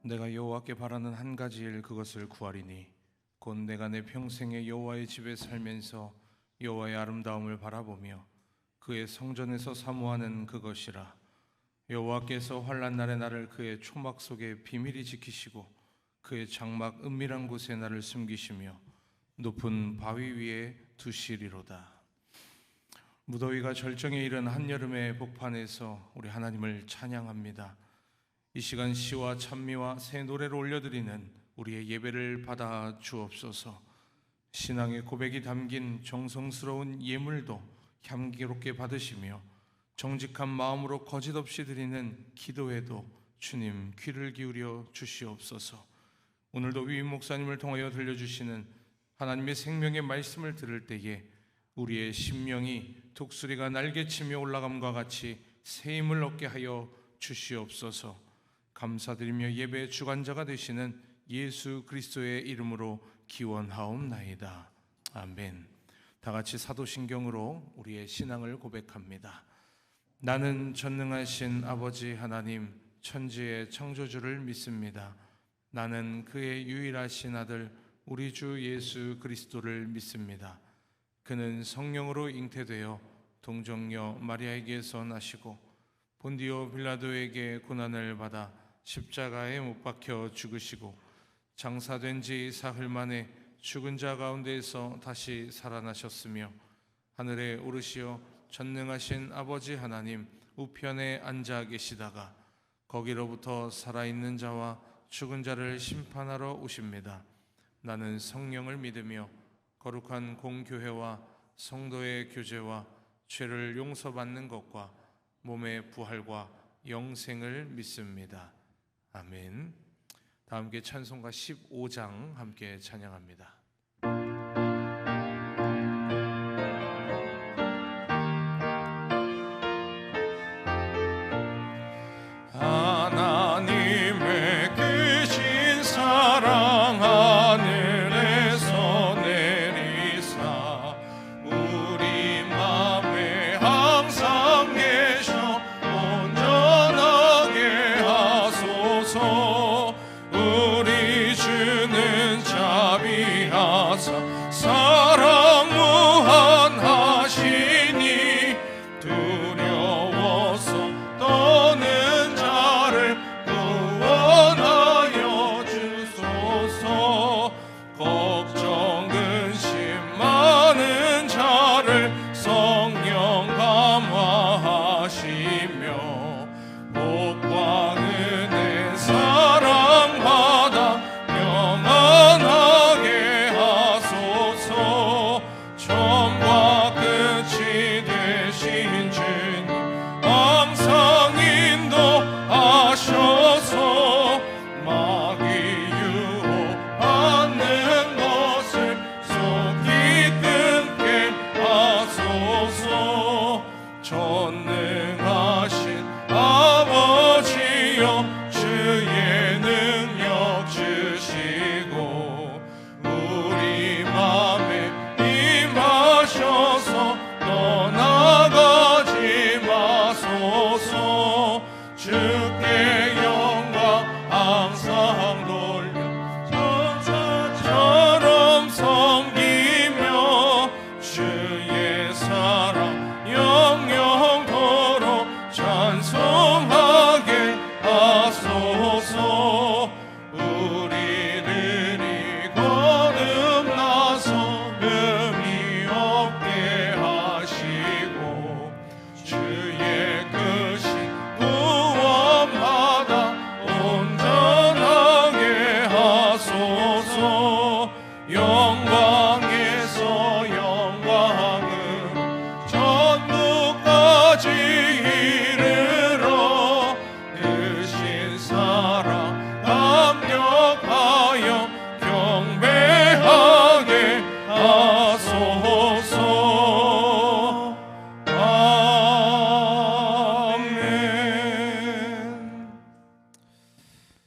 내가 여호와께 바라는 한 가지 일 그것을 구하리니 곧 내가 내 평생에 여호와의 집에 살면서 여호와의 아름다움을 바라보며 그의 성전에서 사모하는 그것이라. 여호와께서 환난 날에 나를 그의 초막 속에 비밀히 지키시고 그의 장막 은밀한 곳에 나를 숨기시며 높은 바위 위에 두시리로다. 무더위가 절정에 이른 한여름의 복판에서 우리 하나님을 찬양합니다. 이 시간 시와 찬미와 새 노래를 올려드리는 우리의 예배를 받아 주옵소서. 신앙의 고백이 담긴 정성스러운 예물도 향기롭게 받으시며 정직한 마음으로 거짓없이 드리는 기도에도 주님 귀를 기울여 주시옵소서. 오늘도 위임 목사님을 통하여 들려주시는 하나님의 생명의 말씀을 들을 때에 우리의 심령이 독수리가 날개치며 올라감과 같이 새 힘을 얻게 하여 주시옵소서. 감사드리며 예배의 주관자가 되시는 예수 그리스도의 이름으로 기원하옵나이다. 아멘. 다 같이 사도신경으로 우리의 신앙을 고백합니다. 나는 전능하신 아버지 하나님 천지의 창조주를 믿습니다. 나는 그의 유일하신 아들 우리 주 예수 그리스도를 믿습니다. 그는 성령으로 잉태되어 동정녀 마리아에게서 나시고 본디오 빌라도에게 고난을 받아 십자가에 못 박혀 죽으시고 장사된 지 사흘 만에 죽은 자 가운데에서 다시 살아나셨으며 하늘에 오르시어 전능하신 아버지 하나님 우편에 앉아 계시다가 거기로부터 살아있는 자와 죽은 자를 심판하러 오십니다. 나는 성령을 믿으며 거룩한 공교회와 성도의 교제와 죄를 용서받는 것과 몸의 부활과 영생을 믿습니다. 아멘. 다 함께 찬송가 15장 함께 찬양합니다. 하나님의 크신 사랑 하늘에서 내리사 우리 맘에 항상 계셔 온전하게 하소서. 우리 주는 자비하사 사랑 무한하시니 두려워서 떠는 자를 구원하여 주소서. 걱정 근심 많은 자를 성령 감화하시며 복과 은혜 사랑 받아 평안하게 하소서. 처음과 끝이 되신 주님 항상 인도하셔서 마귀 유혹받는 것을 속히 끊게 하소서. 전능하신 아버지여 주의 능력 주시고 우리 맘에 임하셔서 떠나가지 마소서. 주께 영광 항상 돌려 천사처럼 섬기며 주의 사랑 영영토록 찬송하게 하소서. 우리들이 거듭나서 흠이 없게 하시고 주의 크신 구원받아 온전하게 하소서. 영광에서 영광으로 천국까지 이르러 드신 사랑 감격하여 경배하게 하소서. 아멘.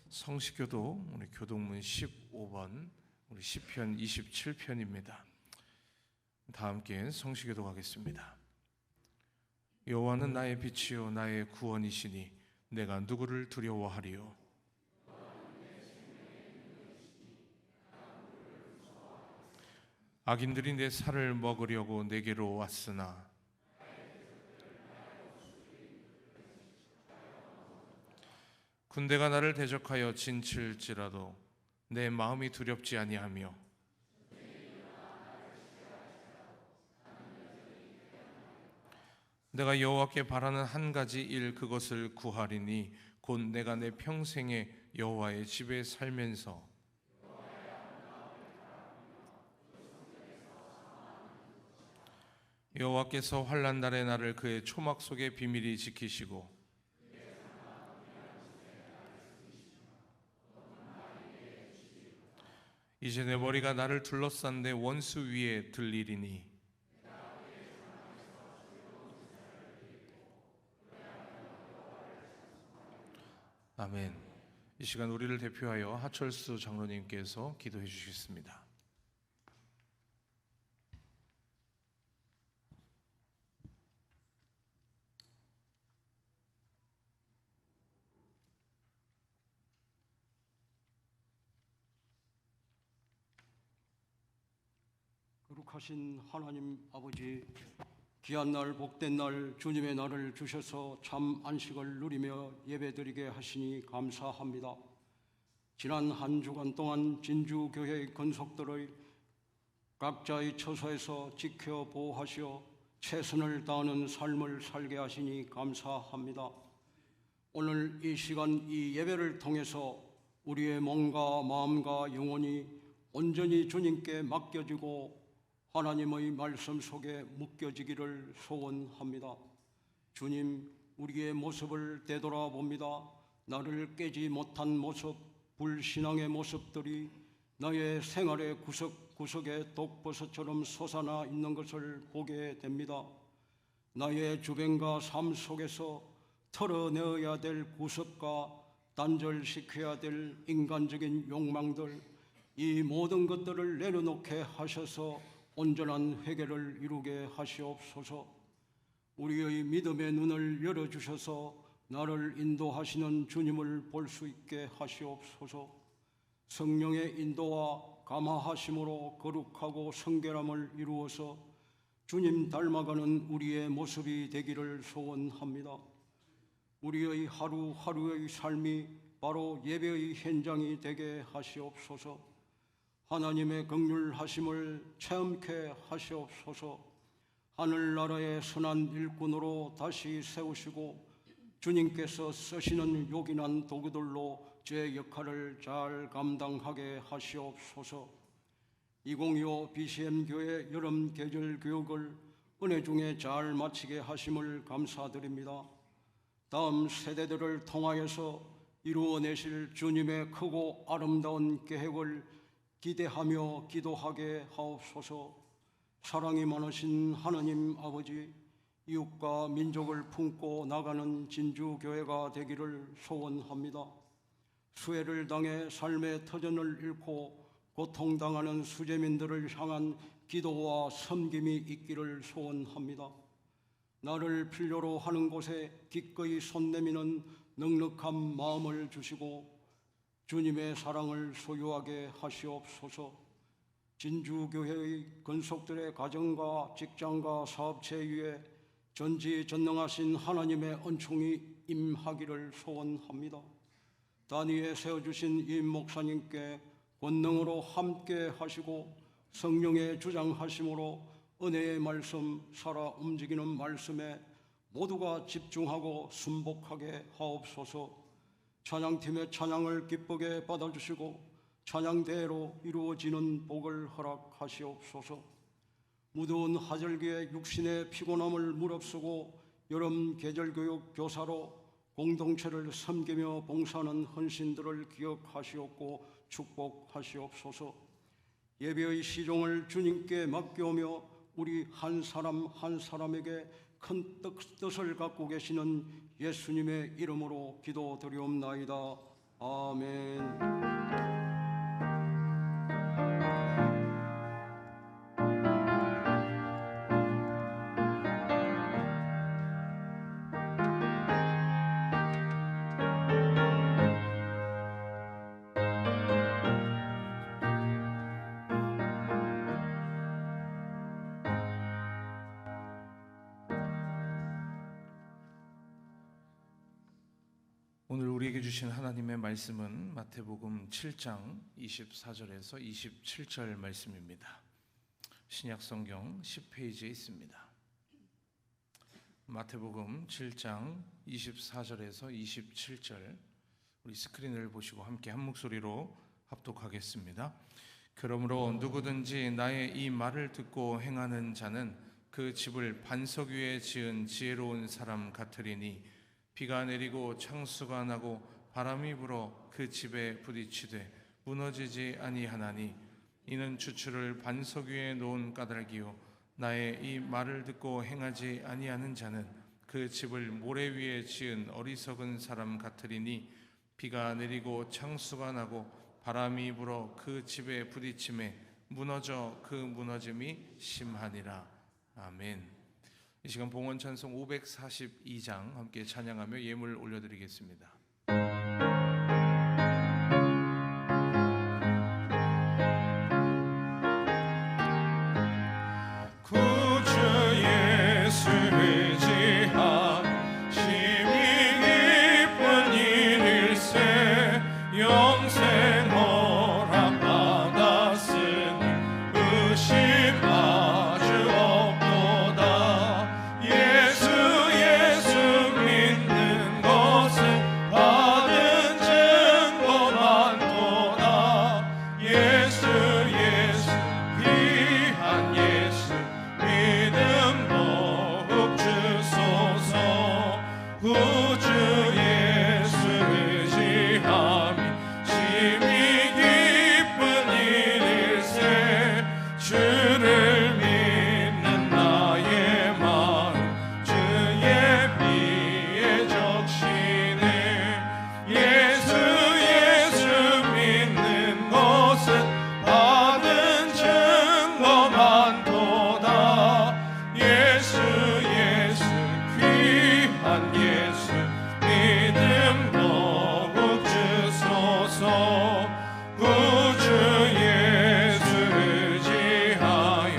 성시교도 우리 교동문 15번 우리 시편 27편입니다. 다 함께 성시교도 가겠습니다. 여호와는 나의 빛이요 나의 구원이시니 내가 누구를 두려워하리요. 악인들이 내 살을 먹으려고 내게로 왔으나 군대가 나를 대적하여 진칠지라도 내 마음이 두렵지 아니하며 내가 여호와께 바라는 한 가지 일 그것을 구하리니 곧 내가 내 평생에 여호와의 집에 살면서 여호와께서 환난 날에 나를 그의 초막 속에 비밀히 지키시고 이제 내 머리가 나를 둘러싼 내 원수 위에 들리리니 아멘. 이 시간 우리를 대표하여 하철수 장로님께서 기도해 주시겠습니다. 거룩하신 하나님 아버지, 귀한 날 복된 날 주님의 날을 주셔서 참 안식을 누리며 예배드리게 하시니 감사합니다. 지난 한 주간 동안 진주교회의 건속들의 각자의 처소에서 지켜 보호하시어 최선을 다하는 삶을 살게 하시니 감사합니다. 오늘 이 시간 이 예배를 통해서 우리의 몸과 마음과 영혼이 온전히 주님께 맡겨지고 하나님의 말씀 속에 묶여지기를 소원합니다. 주님, 우리의 모습을 되돌아봅니다. 나를 깨지 못한 모습, 불신앙의 모습들이 나의 생활의 구석구석에 독버섯처럼 솟아나 있는 것을 보게 됩니다. 나의 주변과 삶 속에서 털어내어야 될 구석과 단절시켜야 될 인간적인 욕망들, 이 모든 것들을 내려놓게 하셔서 온전한 회개를 이루게 하시옵소서. 우리의 믿음의 눈을 열어주셔서 나를 인도하시는 주님을 볼 수 있게 하시옵소서. 성령의 인도와 감화하심으로 거룩하고 성결함을 이루어서 주님 닮아가는 우리의 모습이 되기를 소원합니다. 우리의 하루하루의 삶이 바로 예배의 현장이 되게 하시옵소서. 하나님의 긍휼하심을 체험케 하시옵소서. 하늘나라의 선한 일꾼으로 다시 세우시고 주님께서 쓰시는 요긴한 도구들로 제 역할을 잘 감당하게 하시옵소서. 2025 BCM교회 여름 계절 교육을 은혜 중에 잘 마치게 하심을 감사드립니다. 다음 세대들을 통하여서 이루어내실 주님의 크고 아름다운 계획을 기대하며 기도하게 하옵소서. 사랑이 많으신 하나님 아버지, 이웃과 민족을 품고 나가는 진주교회가 되기를 소원합니다. 수해를 당해 삶의 터전을 잃고 고통당하는 수재민들을 향한 기도와 섬김이 있기를 소원합니다. 나를 필요로 하는 곳에 기꺼이 손 내미는 넉넉한 마음을 주시고 주님의 사랑을 소유하게 하시옵소서. 진주교회의 건속들의 가정과 직장과 사업체 위에 전지전능하신 하나님의 은총이 임하기를 소원합니다. 단위에 세워주신 임 목사님께 권능으로 함께 하시고 성령의 주장하심으로 은혜의 말씀, 살아 움직이는 말씀에 모두가 집중하고 순복하게 하옵소서. 찬양팀의 찬양을 기쁘게 받아주시고 찬양대로 이루어지는 복을 허락하시옵소서. 무더운 하절기에 육신의 피곤함을 무릅쓰고 여름 계절교육 교사로 공동체를 섬기며 봉사하는 헌신들을 기억하시옵고 축복하시옵소서. 예배의 시종을 주님께 맡겨오며 우리 한 사람 한 사람에게 큰 뜻을 갖고 계시는 예수님의 이름으로 기도드리옵나이다. 아멘. 오늘 우리에게 주신 하나님의 말씀은 마태복음 7장 24절에서 27절 말씀입니다. 신약성경 10페이지에 있습니다. 마태복음 7장 24절에서 27절, 우리 스크린을 보시고 함께 한 목소리로 합독하겠습니다. 그러므로 누구든지 나의 이 말을 듣고 행하는 자는 그 집을 반석 위에 지은 지혜로운 사람 같으리니 비가 내리고 창수가 나고 바람이 불어 그 집에 부딪히되 무너지지 아니하나니 이는 주추를 반석 위에 놓은 까닭이요 나의 이 말을 듣고 행하지 아니하는 자는 그 집을 모래 위에 지은 어리석은 사람 같으리니 비가 내리고 창수가 나고 바람이 불어 그 집에 부딪힘에 무너져 그 무너짐이 심하니라. 아멘. 이 시간 봉헌 찬송 542장 함께 찬양하며 예물 올려드리겠습니다. 구주 예수 의지한 심히 기쁜 일일세 영생 허락 받았으니 의심 아주 없도다. 예수 믿는 것은 받은 증거 많도다. 예수 귀한 예수 믿음 더욱 주소서. 구주 예수 의지함이 심히 기쁜 일일세 주를 믿는 나의 마음 주의 피에 적시네. 예수 믿는 것은 받은 증거 많도다. 예수 귀한 예수 믿음 더욱 주소서. 구주 예수 의지하여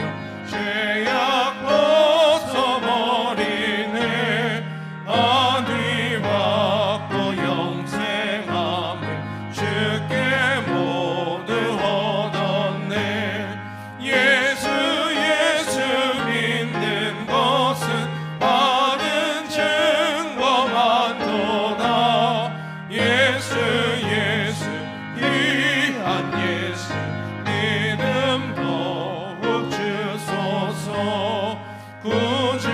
죄악 벗어버리네. 안위 받고 영생함을 주께 모두 얻었네. 예수 믿는 것은 받은 증거 많도다. 예수 귀한 예수 믿음 더욱 주소서. 구주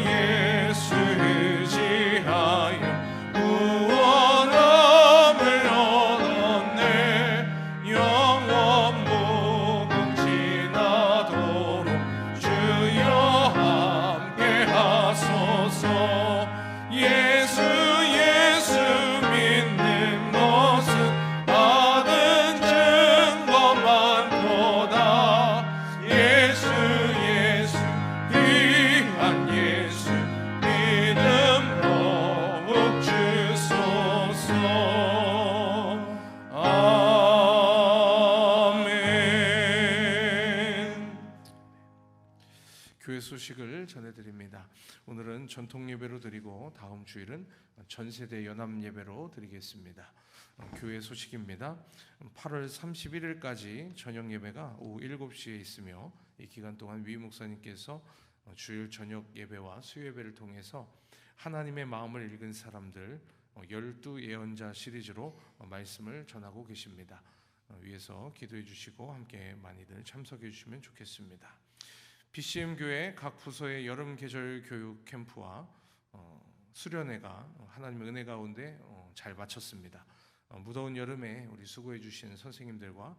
예수 의지하여 구원함을 얻었네. 영원 무궁지나도록 주여 함께 하소서. 예수 믿는 것은 받은 증거 많도다. 예수 귀한 예수 믿음 더욱 주소서. 아멘. 교회 소식을 전해드립니다. 오늘은 전통 예배로 드리고 다음 주일은 전세대 연합 예배로 드리겠습니다. 교회 소식입니다. 8월 31일까지 저녁 예배가 오후 7시에 있으며 이 기간 동안 위 목사님께서 주일 저녁 예배와 수요 예배를 통해서 하나님의 마음을 읽은 사람들 12 예언자 시리즈로 말씀을 전하고 계십니다. 위에서 기도해 주시고 함께 많이들 참석해 주시면 좋겠습니다. BCM 교회 각 부서의 여름 계절 교육 캠프와 수련회가 하나님의 은혜 가운데 잘 마쳤습니다. 무더운 여름에 우리 수고해 주신 선생님들과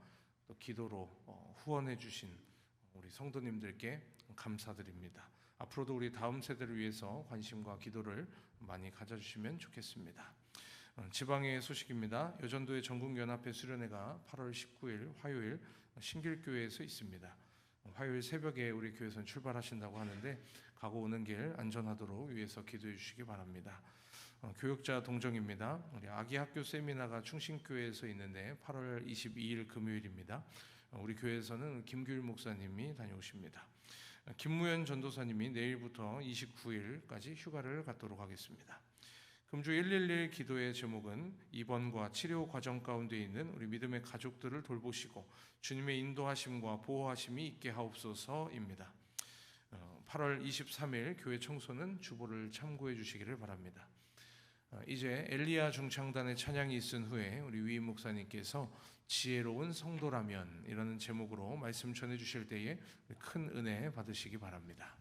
또 기도로 후원해 주신 우리 성도님들께 감사드립니다. 앞으로도 우리 다음 세대를 위해서 관심과 기도를 많이 가져주시면 좋겠습니다. 지방의 소식입니다. 여전도의 전국연합회 수련회가 8월 19일 화요일 신길교회에서 있습니다. 화요일 새벽에 우리 교회에서는 출발하신다고 하는데 가고 오는 길 안전하도록 위해서 기도해 주시기 바랍니다. 교육자 동정입니다. 우리 아기 학교 세미나가 충신교회에서 있는데 8월 22일 금요일입니다. 우리 교회에서는 김규일 목사님이 다녀오십니다. 김무현 전도사님이 내일부터 29일까지 휴가를 갖도록 하겠습니다. 금주 111 기도의 제목은 입원과 치료 과정 가운데 있는 우리 믿음의 가족들을 돌보시고 주님의 인도하심과 보호하심이 있게 하옵소서입니다. 8월 23일 교회 청소는 주보를 참고해 주시기를 바랍니다. 이제 엘리야 중창단의 찬양이 있은 후에 우리 위임 목사님께서 지혜로운 성도라면 이라는 제목으로 말씀 전해 주실 때에 큰 은혜 받으시기 바랍니다.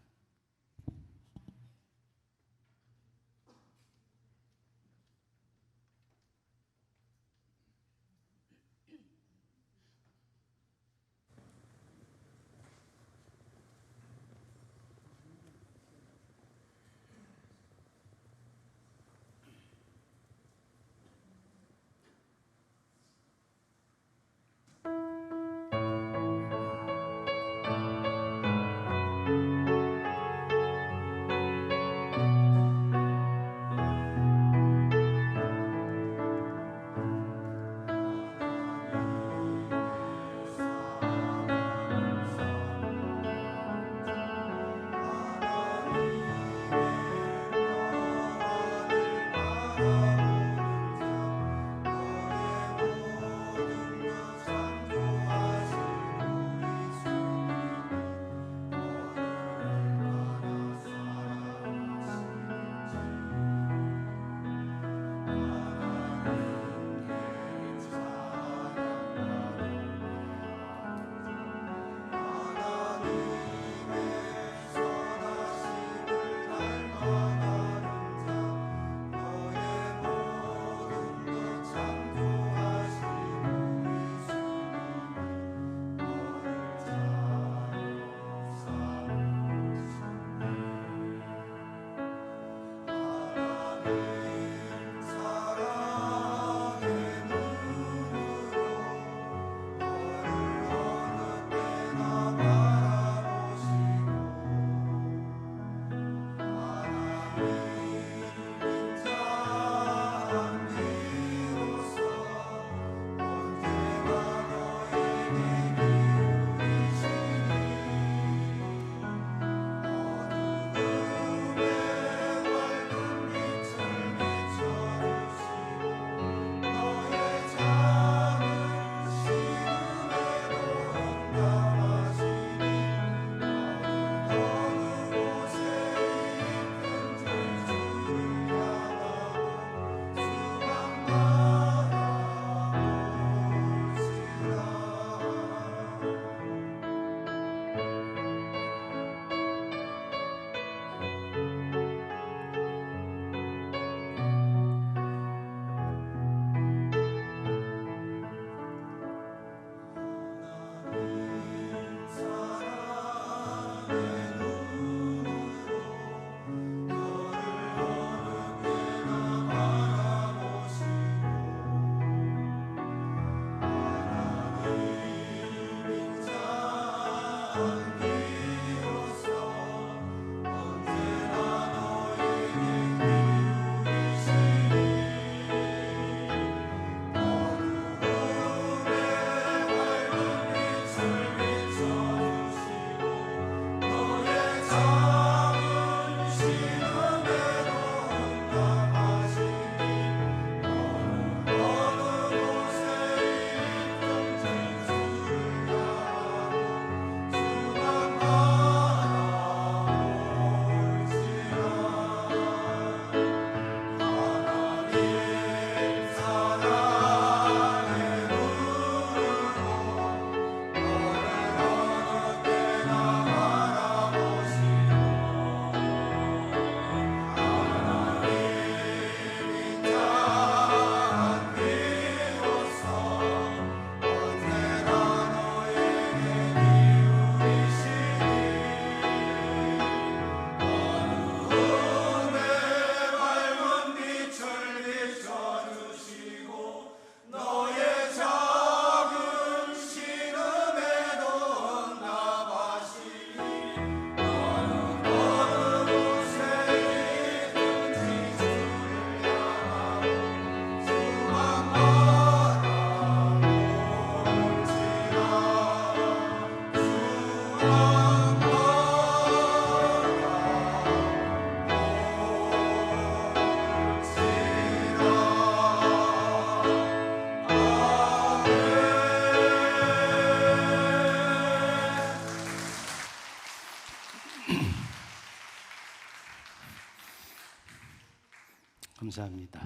감사합니다.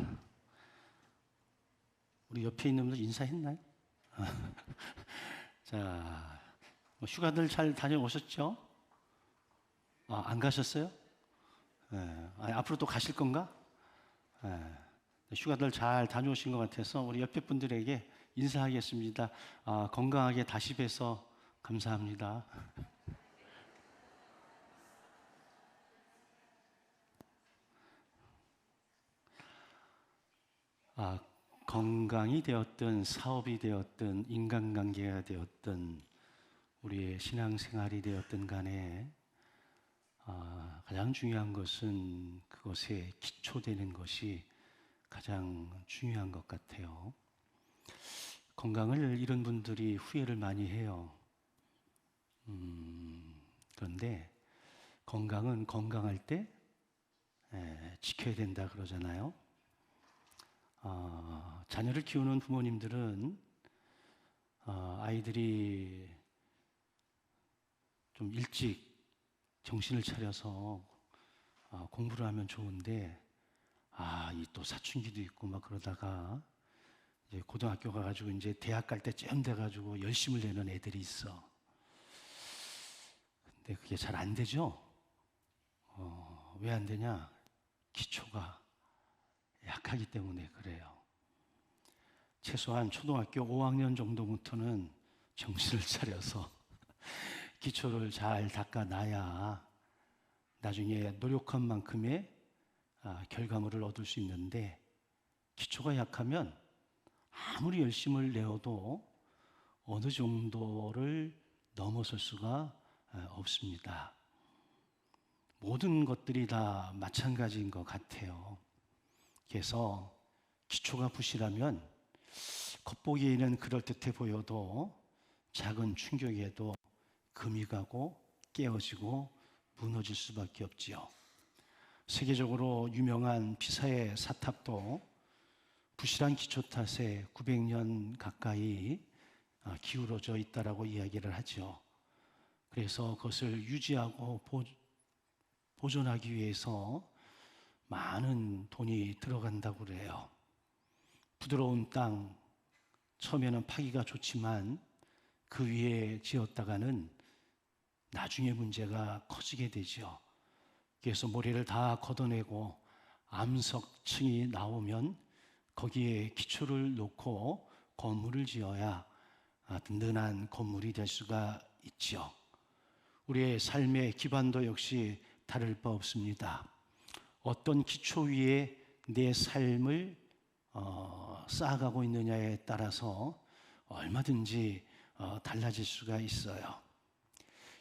우리 옆에 있는 분들 인사했나요? 자, 휴가들 잘 다녀오셨죠? 안 가셨어요? 앞으로 또 가실 건가? 휴가들 잘 다녀오신 것 같아서 우리 옆에 분들에게 인사하겠습니다. 건강하게 다시 뵈서 감사합니다. 건강이 되었든 사업이 되었든 인간관계가 되었든 우리의 신앙생활이 되었든 간에 가장 중요한 것은 그것에 기초되는 것이 가장 중요한 것 같아요. 건강을 잃은 분들이 후회를 많이 해요. 그런데 건강은 건강할 때 지켜야 된다 그러잖아요. 자녀를 키우는 부모님들은 아이들이 좀 일찍 정신을 차려서 공부를 하면 좋은데 이 또 사춘기도 있고 막 그러다가 이제 고등학교 가가지고 이제 대학 갈 때쯤 돼가지고 열심을 내는 애들이 있어. 근데 그게 잘 안 되죠. 왜 안 되냐? 기초가 약하기 때문에 그래요. 최소한 초등학교 5학년 정도부터는 정신을 차려서 기초를 잘 닦아놔야 나중에 노력한 만큼의 결과물을 얻을 수 있는데, 기초가 약하면 아무리 열심을 내어도 어느 정도를 넘어설 수가 없습니다. 모든 것들이 다 마찬가지인 것 같아요. 그래서 기초가 부실하면 겉보기에는 그럴듯해 보여도 작은 충격에도 금이 가고 깨어지고 무너질 수밖에 없지요. 세계적으로 유명한 피사의 사탑도 부실한 기초 탓에 900년 가까이 기울어져 있다라고 이야기를 하죠. 그래서 그것을 유지하고 보존하기 위해서 많은 돈이 들어간다고 그래요. 부드러운 땅, 처음에는 파기가 좋지만 그 위에 지었다가는 나중에 문제가 커지게 되죠. 그래서 모래를 다 걷어내고 암석층이 나오면 거기에 기초를 놓고 건물을 지어야 든든한 건물이 될 수가 있죠. 우리의 삶의 기반도 역시 다를 바 없습니다. 어떤 기초 위에 내 삶을 쌓아가고 있느냐에 따라서 얼마든지 달라질 수가 있어요.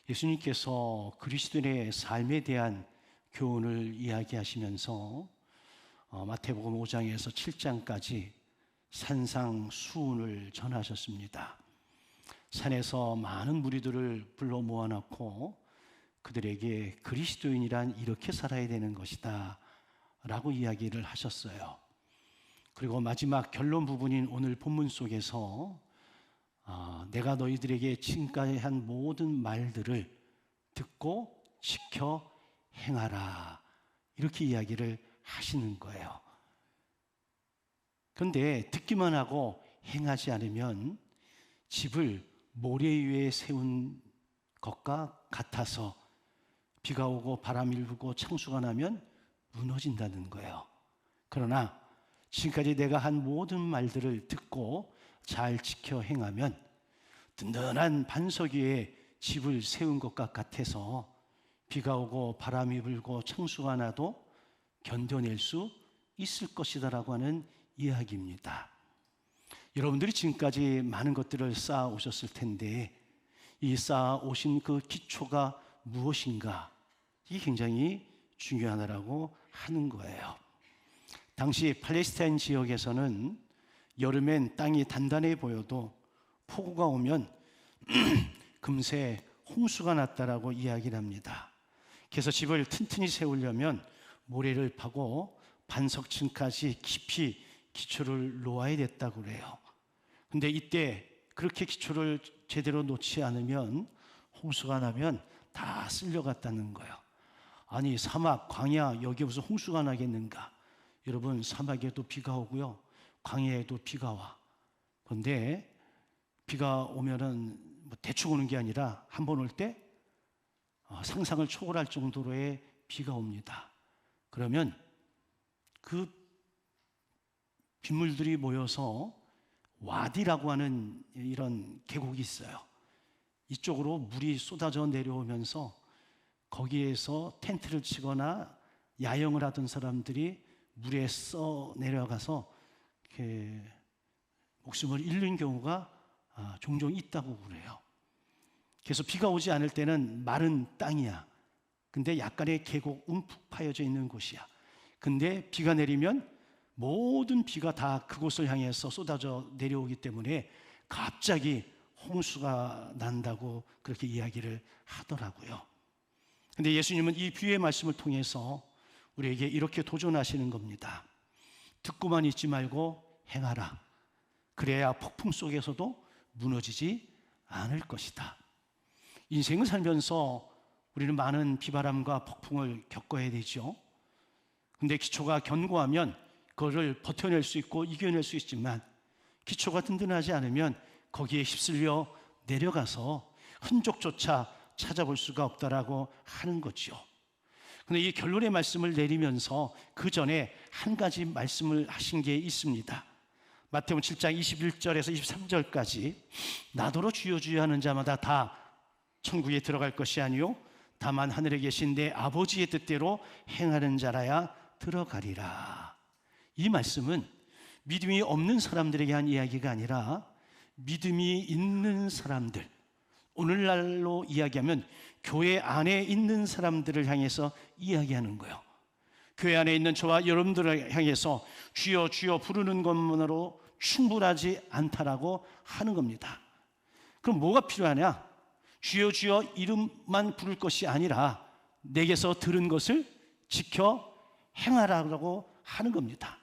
예수님께서 그리스도인의 삶에 대한 교훈을 이야기하시면서 마태복음 5장에서 7장까지 산상수훈을 전하셨습니다. 산에서 많은 무리들을 불러 모아놓고 그들에게 그리스도인이란 이렇게 살아야 되는 것이다 라고 이야기를 하셨어요. 그리고 마지막 결론 부분인 오늘 본문 속에서 내가 너희들에게 지금까지 한 모든 말들을 듣고 지켜 행하라 이렇게 이야기를 하시는 거예요. 그런데 듣기만 하고 행하지 않으면 집을 모래 위에 세운 것과 같아서 비가 오고 바람이 불고 창수가 나면 무너진다는 거예요. 그러나 지금까지 내가 한 모든 말들을 듣고 잘 지켜 행하면 든든한 반석 위에 집을 세운 것과 같아서 비가 오고 바람이 불고 창수가 나도 견뎌낼 수 있을 것이다라고 하는 이야기입니다. 여러분들이 지금까지 많은 것들을 쌓아 오셨을 텐데 이 쌓아 오신 그 기초가 무엇인가, 이게 굉장히 중요하다라고 하는 거예요. 당시 팔레스타인 지역에서는 여름엔 땅이 단단해 보여도 폭우가 오면 금세 홍수가 났다라고 이야기를 합니다. 그래서 집을 튼튼히 세우려면 모래를 파고 반석층까지 깊이 기초를 놓아야 됐다고 그래요. 근데 이때 그렇게 기초를 제대로 놓지 않으면 홍수가 나면 다 쓸려갔다는 거예요. 아니 사막, 광야, 여기에 무슨 홍수가 나겠는가? 여러분, 사막에도 비가 오고요, 광야에도 비가 와. 그런데 비가 오면은 뭐 대충 오는 게 아니라 한 번 올 때 상상을 초월할 정도로의 비가 옵니다. 그러면 그 빗물들이 모여서 와디라고 하는 이런 계곡이 있어요. 이쪽으로 물이 쏟아져 내려오면서 거기에서 텐트를 치거나 야영을 하던 사람들이 물에 써 내려가서 이렇게 목숨을 잃는 경우가 종종 있다고 그래요. 그래서 비가 오지 않을 때는 마른 땅이야. 근데 약간의 계곡 움푹 파여져 있는 곳이야. 근데 비가 내리면 모든 비가 다 그곳을 향해서 쏟아져 내려오기 때문에 갑자기 홍수가 난다고 그렇게 이야기를 하더라고요. 근데 예수님은 이 비유의 말씀을 통해서 우리에게 이렇게 도전하시는 겁니다. 듣고만 있지 말고 행하라. 그래야 폭풍 속에서도 무너지지 않을 것이다. 인생을 살면서 우리는 많은 비바람과 폭풍을 겪어야 되죠. 근데 기초가 견고하면 그거를 버텨낼 수 있고 이겨낼 수 있지만, 기초가 든든하지 않으면 거기에 휩쓸려 내려가서 흔적조차 찾아볼 수가 없다라고 하는 거죠. 근데 이 결론의 말씀을 내리면서 그 전에 한 가지 말씀을 하신 게 있습니다. 마태복음 7장 21절에서 23절까지 나더러 주여 주여 하는 자마다 다 천국에 들어갈 것이 아니요 다만 하늘에 계신 내 아버지의 뜻대로 행하는 자라야 들어가리라. 이 말씀은 믿음이 없는 사람들에게 한 이야기가 아니라 믿음이 있는 사람들, 오늘날로 이야기하면 교회 안에 있는 사람들을 향해서 이야기하는 거예요. 교회 안에 있는 저와 여러분들을 향해서 주여 주여 부르는 것만으로 충분하지 않다라고 하는 겁니다. 그럼 뭐가 필요하냐? 주여 주여 이름만 부를 것이 아니라 내게서 들은 것을 지켜 행하라고 하는 겁니다.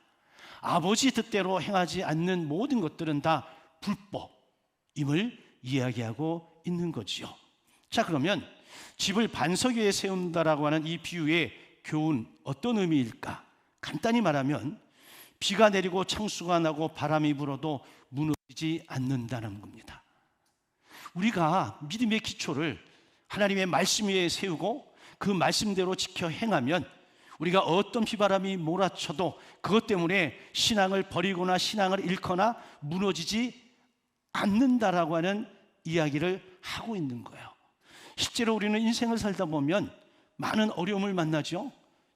아버지 뜻대로 행하지 않는 모든 것들은 다 불법임을 이야기하고 있는 거지요. 자, 그러면 집을 반석 위에 세운다라고 하는 이 비유의 교훈, 어떤 의미일까? 간단히 말하면 비가 내리고 창수가 나고 바람이 불어도 무너지지 않는다는 겁니다. 우리가 믿음의 기초를 하나님의 말씀 위에 세우고 그 말씀대로 지켜 행하면 우리가 어떤 비바람이 몰아쳐도 그것 때문에 신앙을 버리거나 신앙을 잃거나 무너지지 않는다라고 하는 이야기를 하고 있는 거예요. 실제로 우리는 인생을 살다 보면 많은 어려움을 만나죠.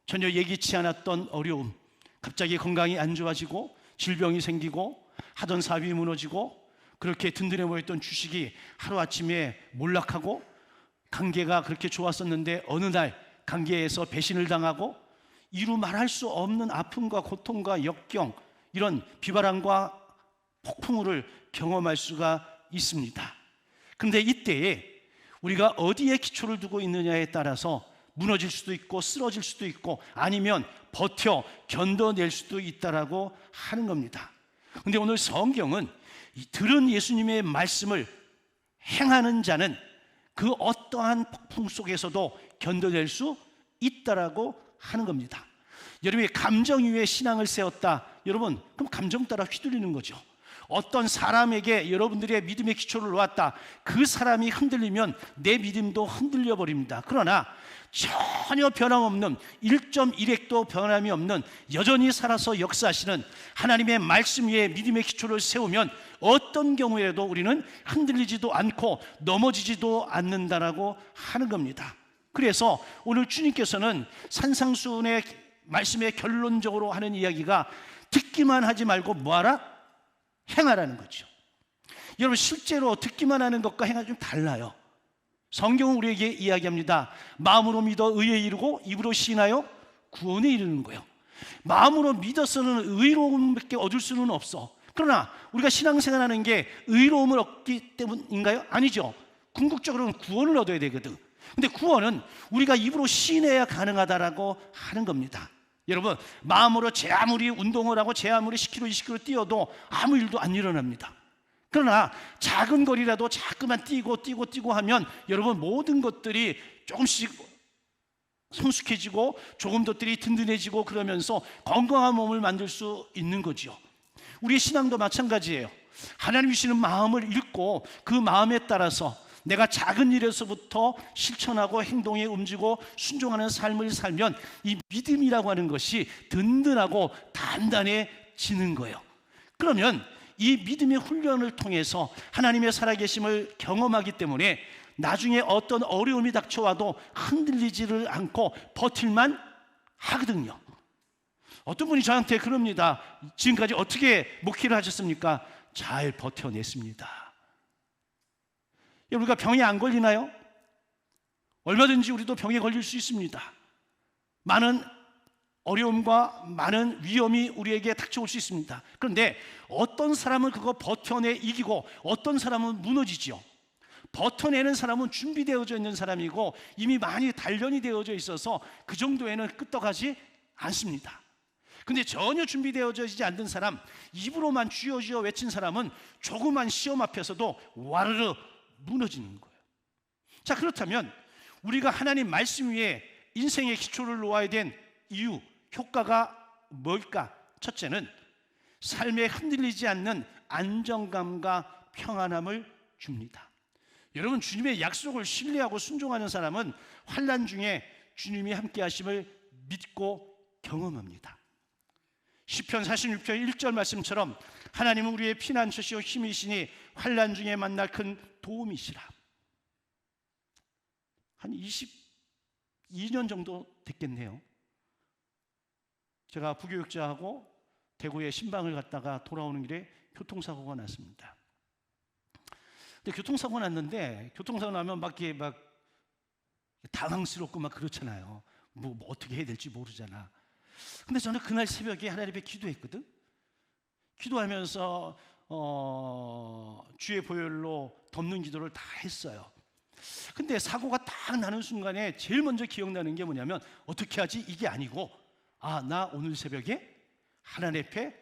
전혀 예기치 않았던 어려움, 갑자기 건강이 안 좋아지고 질병이 생기고 하던 사업이 무너지고 그렇게 든든해 보였던 주식이 하루아침에 몰락하고, 관계가 그렇게 좋았었는데 어느 날 관계에서 배신을 당하고, 이루 말할 수 없는 아픔과 고통과 역경, 이런 비바람과 폭풍우를 경험할 수가 있습니다. 그런데 이때에 우리가 어디에 기초를 두고 있느냐에 따라서 무너질 수도 있고 쓰러질 수도 있고 아니면 버텨 견뎌낼 수도 있다라고 하는 겁니다. 그런데 오늘 성경은 들은 예수님의 말씀을 행하는 자는 그 어떠한 폭풍 속에서도 견뎌낼 수 있다라고 하는 겁니다. 여러분이 감정 위에 신앙을 세웠다, 여러분 그럼 감정 따라 휘둘리는 거죠. 어떤 사람에게 여러분들의 믿음의 기초를 놓았다, 그 사람이 흔들리면 내 믿음도 흔들려 버립니다. 그러나 전혀 변함없는 1.1핵도 변함이 없는 여전히 살아서 역사하시는 하나님의 말씀 위에 믿음의 기초를 세우면 어떤 경우에도 우리는 흔들리지도 않고 넘어지지도 않는다라고 하는 겁니다. 그래서 오늘 주님께서는 산상수훈의 말씀에 결론적으로 하는 이야기가 듣기만 하지 말고 뭐하라? 행하라는 거죠. 여러분, 실제로 듣기만 하는 것과 행하기 좀 달라요. 성경은 우리에게 이야기합니다. 마음으로 믿어 의에 이르고 입으로 시인하여 구원에 이르는 거예요. 마음으로 믿어서는 의로움밖에 얻을 수는 없어. 그러나 우리가 신앙생활하는 게 의로움을 얻기 때문인가요? 아니죠. 궁극적으로는 구원을 얻어야 되거든. 근데 구원은 우리가 입으로 시인해야 가능하다라고 하는 겁니다. 여러분, 마음으로 제 아무리 운동을 하고 제 아무리 10km, 20km 뛰어도 아무 일도 안 일어납니다. 그러나 작은 거리라도 자꾸만 뛰고 하면 여러분 모든 것들이 조금씩 성숙해지고 조금 더 든든해지고 그러면서 건강한 몸을 만들 수 있는 거죠. 우리의 신앙도 마찬가지예요. 하나님 주시는 마음을 읽고 그 마음에 따라서 내가 작은 일에서부터 실천하고 행동에 움직이고 순종하는 삶을 살면 이 믿음이라고 하는 것이 든든하고 단단해지는 거예요. 그러면 이 믿음의 훈련을 통해서 하나님의 살아계심을 경험하기 때문에 나중에 어떤 어려움이 닥쳐와도 흔들리지를 않고 버틸만 하거든요. 어떤 분이 저한테 그럽니다. 지금까지 어떻게 목회를 하셨습니까? 잘 버텨냈습니다. 우리가 병에 안 걸리나요? 얼마든지 우리도 병에 걸릴 수 있습니다. 많은 어려움과 많은 위험이 우리에게 닥쳐올 수 있습니다. 그런데 어떤 사람은 그거 버텨내 이기고 어떤 사람은 무너지죠. 버텨내는 사람은 준비되어져 있는 사람이고 이미 많이 단련이 되어져 있어서 그 정도에는 끄떡하지 않습니다. 근데 전혀 준비되어져 있지 않는 사람, 입으로만 주여 주여 외친 사람은 조그만 시험 앞에서도 와르르 무너지는 거예요. 자, 그렇다면 우리가 하나님 말씀 위에 인생의 기초를 놓아야 된 이유, 효과가 뭘까? 첫째는 삶에 흔들리지 않는 안정감과 평안함을 줍니다. 여러분, 주님의 약속을 신뢰하고 순종하는 사람은 환난 중에 주님이 함께 하심을 믿고 경험합니다. 시편 46편 1절 말씀처럼 하나님은 우리의 피난처시오 힘이시니 환난 중에 만날 큰 도움이시라. 한 22년 정도 됐겠네요. 제가 부교육자하고 대구에 신방을 갔다가 돌아오는 길에 교통사고가 났습니다. 근데 교통사고 났는데 교통사고 나면 막 당황스럽고 막 그렇잖아요. 뭐 어떻게 해야 될지 모르잖아. 근데 저는 그날 새벽에 하나님 앞에 기도했거든. 기도하면서 주의 보혈로 덮는 기도를 다 했어요. 근데 사고가 딱 나는 순간에 제일 먼저 기억나는 게 뭐냐면 어떻게 하지? 이게 아니고 나 오늘 새벽에 하나님 앞에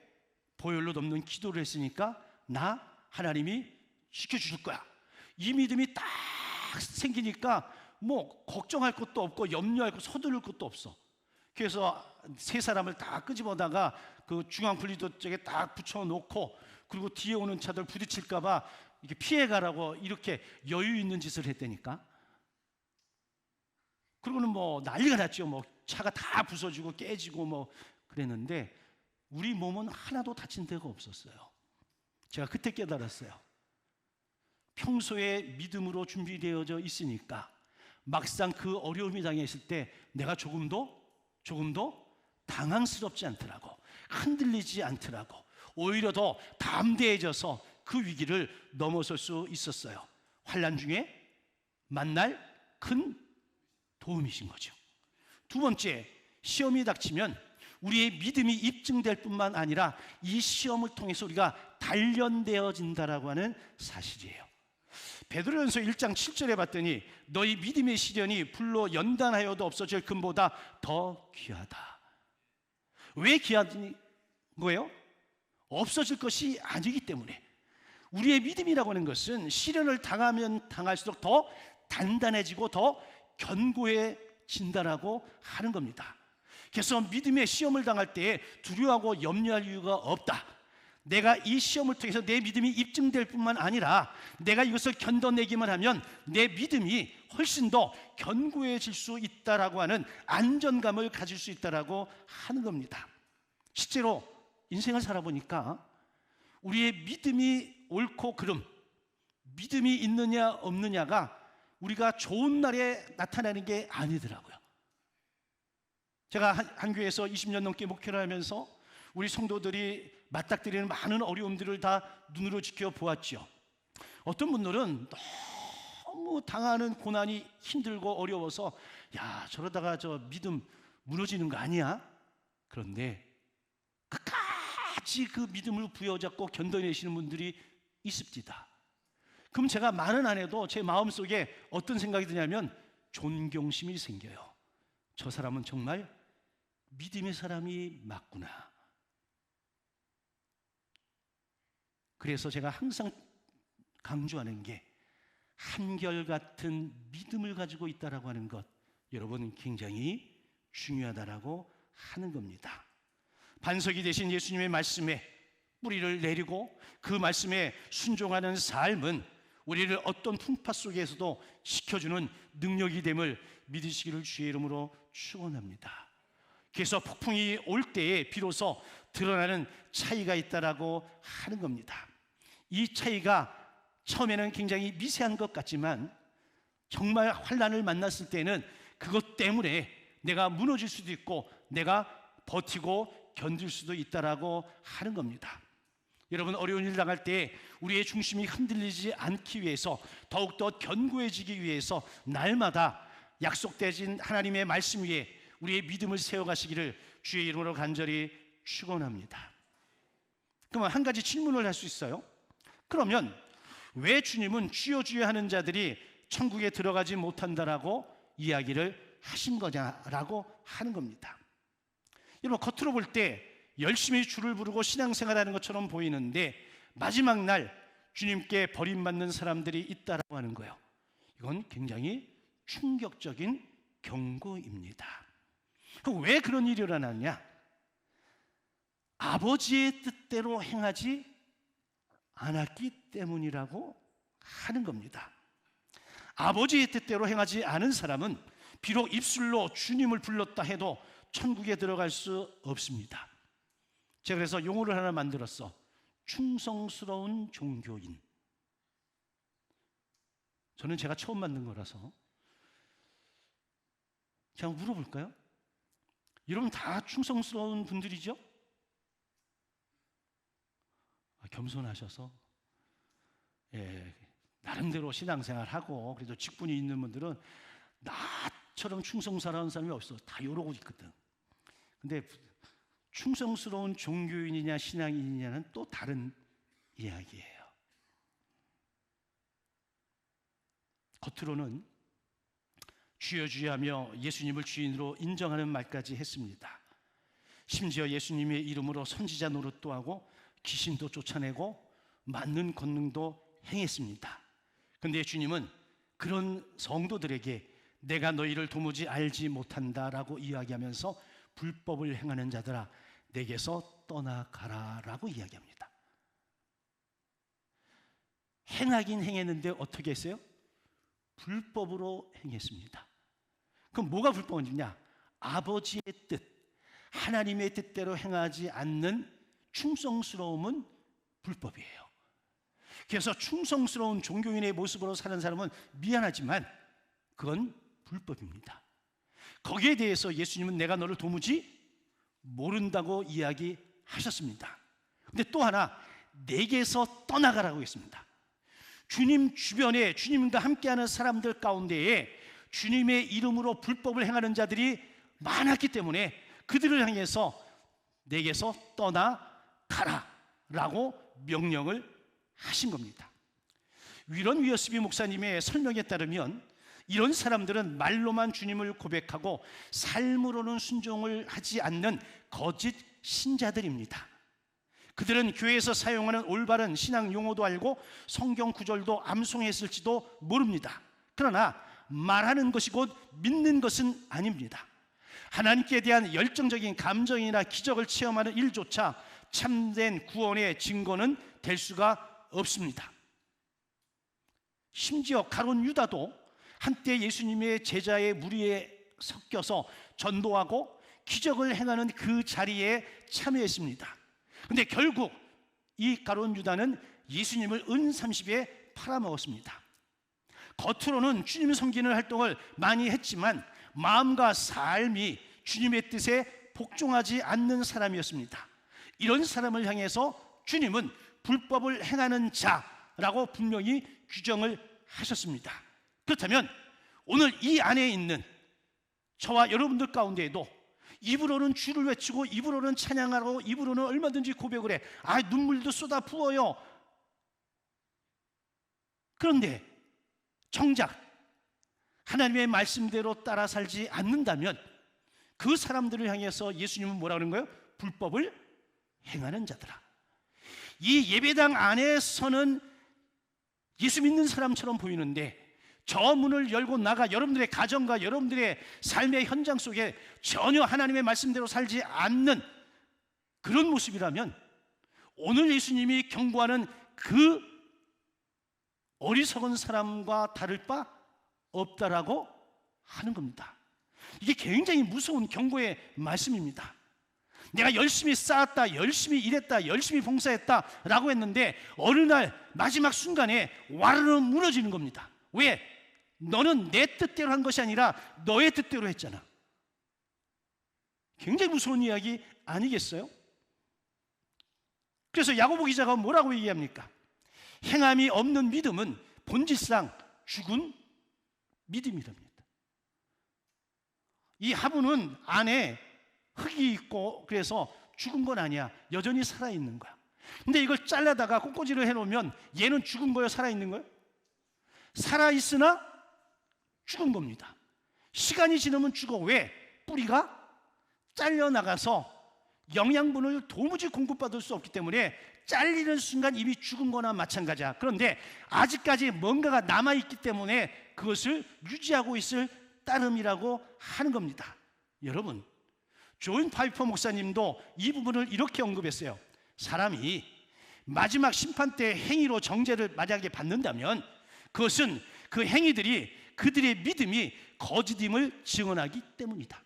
보혈로 덮는 기도를 했으니까 나 하나님이 지켜주실 거야. 이 믿음이 딱 생기니까 뭐 걱정할 것도 없고 염려할 것, 서두를 것도 없어. 그래서 세 사람을 다 끄집어다가 그 중앙 분리도 쪽에 딱 붙여놓고 그리고 뒤에 오는 차들 부딪힐까봐 이렇게 피해가라고 이렇게 여유 있는 짓을 했다니까. 그러고는 뭐 난리가 났죠. 뭐 차가 다 부서지고 깨지고 뭐 그랬는데 우리 몸은 하나도 다친 데가 없었어요. 제가 그때 깨달았어요. 평소에 믿음으로 준비되어져 있으니까 막상 그 어려움이 당했을 때 내가 조금도 당황스럽지 않더라고. 흔들리지 않더라고. 오히려 더 담대해져서 그 위기를 넘어설 수 있었어요. 환난 중에 만날 큰 도움이신 거죠. 두 번째, 시험이 닥치면 우리의 믿음이 입증될 뿐만 아니라 이 시험을 통해서 우리가 단련되어진다라고 하는 사실이에요. 베드로전서 1장 7절에 봤더니 너희 믿음의 시련이 불로 연단하여도 없어질 금보다 더 귀하다. 왜 귀한 거예요? 없어질 것이 아니기 때문에. 우리의 믿음이라고 하는 것은 시련을 당하면 당할수록 더 단단해지고 더 견고해진다라고 하는 겁니다. 그래서 믿음의 시험을 당할 때에 두려워하고 염려할 이유가 없다. 내가 이 시험을 통해서 내 믿음이 입증될 뿐만 아니라 내가 이것을 견뎌내기만 하면 내 믿음이 훨씬 더 견고해질 수 있다라고 하는 안정감을 가질 수 있다라고 하는 겁니다. 실제로 인생을 살아보니까 우리의 믿음이 옳고 그름, 믿음이 있느냐 없느냐가 우리가 좋은 날에 나타나는 게 아니더라고요. 제가 한 교회에서 20년 넘게 목회를 하면서 우리 성도들이 맞닥뜨리는 많은 어려움들을 다 눈으로 지켜보았죠. 어떤 분들은 너무 당하는 고난이 힘들고 어려워서 야, 저러다가 저 믿음 무너지는 거 아니야? 그런데 끝까지 그 믿음을 부여잡고 견뎌내시는 분들이 있습니다. 그럼 제가 말은 안 해도 제 마음속에 어떤 생각이 드냐면 존경심이 생겨요. 저 사람은 정말 믿음의 사람이 맞구나. 그래서 제가 항상 강조하는 게 한결같은 믿음을 가지고 있다라고 하는 것, 여러분 굉장히 중요하다라고 하는 겁니다. 반석이 되신 예수님의 말씀에 뿌리를 내리고 그 말씀에 순종하는 삶은 우리를 어떤 풍파 속에서도 지켜주는 능력이 됨을 믿으시기를 주의 이름으로 축원합니다. 그래서 폭풍이 올 때에 비로소 드러나는 차이가 있다라고 하는 겁니다. 이 차이가 처음에는 굉장히 미세한 것 같지만 정말 환난을 만났을 때는 그것 때문에 내가 무너질 수도 있고 내가 버티고 견딜 수도 있다라고 하는 겁니다. 여러분, 어려운 일 당할 때 우리의 중심이 흔들리지 않기 위해서 더욱더 견고해지기 위해서 날마다 약속되신 하나님의 말씀 위에 우리의 믿음을 세워가시기를 주의 이름으로 간절히 축원합니다. 그러면 한 가지 질문을 할 수 있어요. 그러면 왜 주님은 주여 주여 하는 자들이 천국에 들어가지 못한다라고 이야기를 하신 거냐라고 하는 겁니다. 여러분, 겉으로 볼 때 열심히 주를 부르고 신앙생활하는 것처럼 보이는데 마지막 날 주님께 버림받는 사람들이 있다라고 하는 거예요. 이건 굉장히 충격적인 경고입니다. 그럼 왜 그런 일이 일어났냐? 아버지의 뜻대로 행하지 않았기 때문이라고 하는 겁니다. 아버지의 뜻대로 행하지 않은 사람은 비록 입술로 주님을 불렀다 해도 천국에 들어갈 수 없습니다. 제가 그래서 용어를 하나 만들었어. 충성스러운 종교인. 저는 제가 처음 만든 거라서 제가 물어볼까요? 여러분 다 충성스러운 분들이죠? 겸손하셔서 나름대로 신앙생활하고 그래도 직분이 있는 분들은 나처럼 충성스러운 사람이 없어. 다 이러고 있거든. 근데 충성스러운 종교인이냐 신앙인이냐는 또 다른 이야기예요. 겉으로는 주여 주여 하며 예수님을 주인으로 인정하는 말까지 했습니다. 심지어 예수님의 이름으로 선지자 노릇도 하고 귀신도 쫓아내고 맞는 권능도 행했습니다. 그런데 주님은 그런 성도들에게 내가 너희를 도무지 알지 못한다라고 이야기하면서 불법을 행하는 자들아 내게서 떠나가라라고 이야기합니다. 행하긴 행했는데 어떻게 했어요? 불법으로 행했습니다. 그럼 뭐가 불법이냐? 아버지의 뜻, 하나님의 뜻대로 행하지 않는 충성스러움은 불법이에요. 그래서 충성스러운 종교인의 모습으로 사는 사람은 미안하지만 그건 불법입니다. 거기에 대해서 예수님은 내가 너를 도무지 모른다고 이야기하셨습니다. 근데 또 하나, 내게서 떠나가라고 했습니다. 주님 주변에 주님과 함께하는 사람들 가운데에 주님의 이름으로 불법을 행하는 자들이 많았기 때문에 그들을 향해서 내게서 떠나가라라고 명령을 하신 겁니다. 위런 위어스비 목사님의 설명에 따르면 이런 사람들은 말로만 주님을 고백하고 삶으로는 순종을 하지 않는 거짓 신자들입니다. 그들은 교회에서 사용하는 올바른 신앙 용어도 알고 성경 구절도 암송했을지도 모릅니다. 그러나 말하는 것이 곧 믿는 것은 아닙니다. 하나님께 대한 열정적인 감정이나 기적을 체험하는 일조차 참된 구원의 증거는 될 수가 없습니다. 심지어 가룟 유다도 한때 예수님의 제자의 무리에 섞여서 전도하고 기적을 행하는 그 자리에 참여했습니다. 그런데 결국 이 가룟 유다는 예수님을 은 30에 팔아먹었습니다. 겉으로는 주님 섬기는 활동을 많이 했지만 마음과 삶이 주님의 뜻에 복종하지 않는 사람이었습니다. 이런 사람을 향해서 주님은 불법을 행하는 자라고 분명히 규정을 하셨습니다. 그렇다면 오늘 이 안에 있는 저와 여러분들 가운데에도 입으로는 주를 외치고 입으로는 찬양하고 입으로는 얼마든지 고백을 해. 눈물도 쏟아 부어요. 그런데 정작 하나님의 말씀대로 따라 살지 않는다면 그 사람들을 향해서 예수님은 뭐라 그러는 거예요? 불법을 행하는 자들아. 이 예배당 안에서는 예수 믿는 사람처럼 보이는데 저 문을 열고 나가 여러분들의 가정과 여러분들의 삶의 현장 속에 전혀 하나님의 말씀대로 살지 않는 그런 모습이라면 오늘 예수님이 경고하는 그 어리석은 사람과 다를 바 없다라고 하는 겁니다. 이게 굉장히 무서운 경고의 말씀입니다. 내가 열심히 쌓았다, 열심히 일했다, 열심히 봉사했다 라고 했는데 어느 날 마지막 순간에 와르르 무너지는 겁니다. 왜? 너는 내 뜻대로 한 것이 아니라 너의 뜻대로 했잖아. 굉장히 무서운 이야기 아니겠어요? 그래서 야고보 기자가 뭐라고 얘기합니까? 행함이 없는 믿음은 본질상 죽은 믿음이랍니다. 이 화분은 안에 흙이 있고 그래서 죽은 건 아니야. 여전히 살아있는 거야. 근데 이걸 잘라다가 꽃꽂이를 해놓으면 얘는 죽은 거예요? 살아있는 거예요? 살아있으나 죽은 겁니다. 시간이 지나면 죽어. 왜? 뿌리가 잘려나가서 영양분을 도무지 공급받을 수 없기 때문에 잘리는 순간 이미 죽은 거나 마찬가지야. 그런데 아직까지 뭔가가 남아있기 때문에 그것을 유지하고 있을 따름이라고 하는 겁니다. 여러분, 존 파이퍼 목사님도 이 부분을 이렇게 언급했어요. 사람이 마지막 심판 때 행위로 정죄를 만약에 받는다면 그것은 그 행위들이 그들의 믿음이 거짓임을 증언하기 때문이다.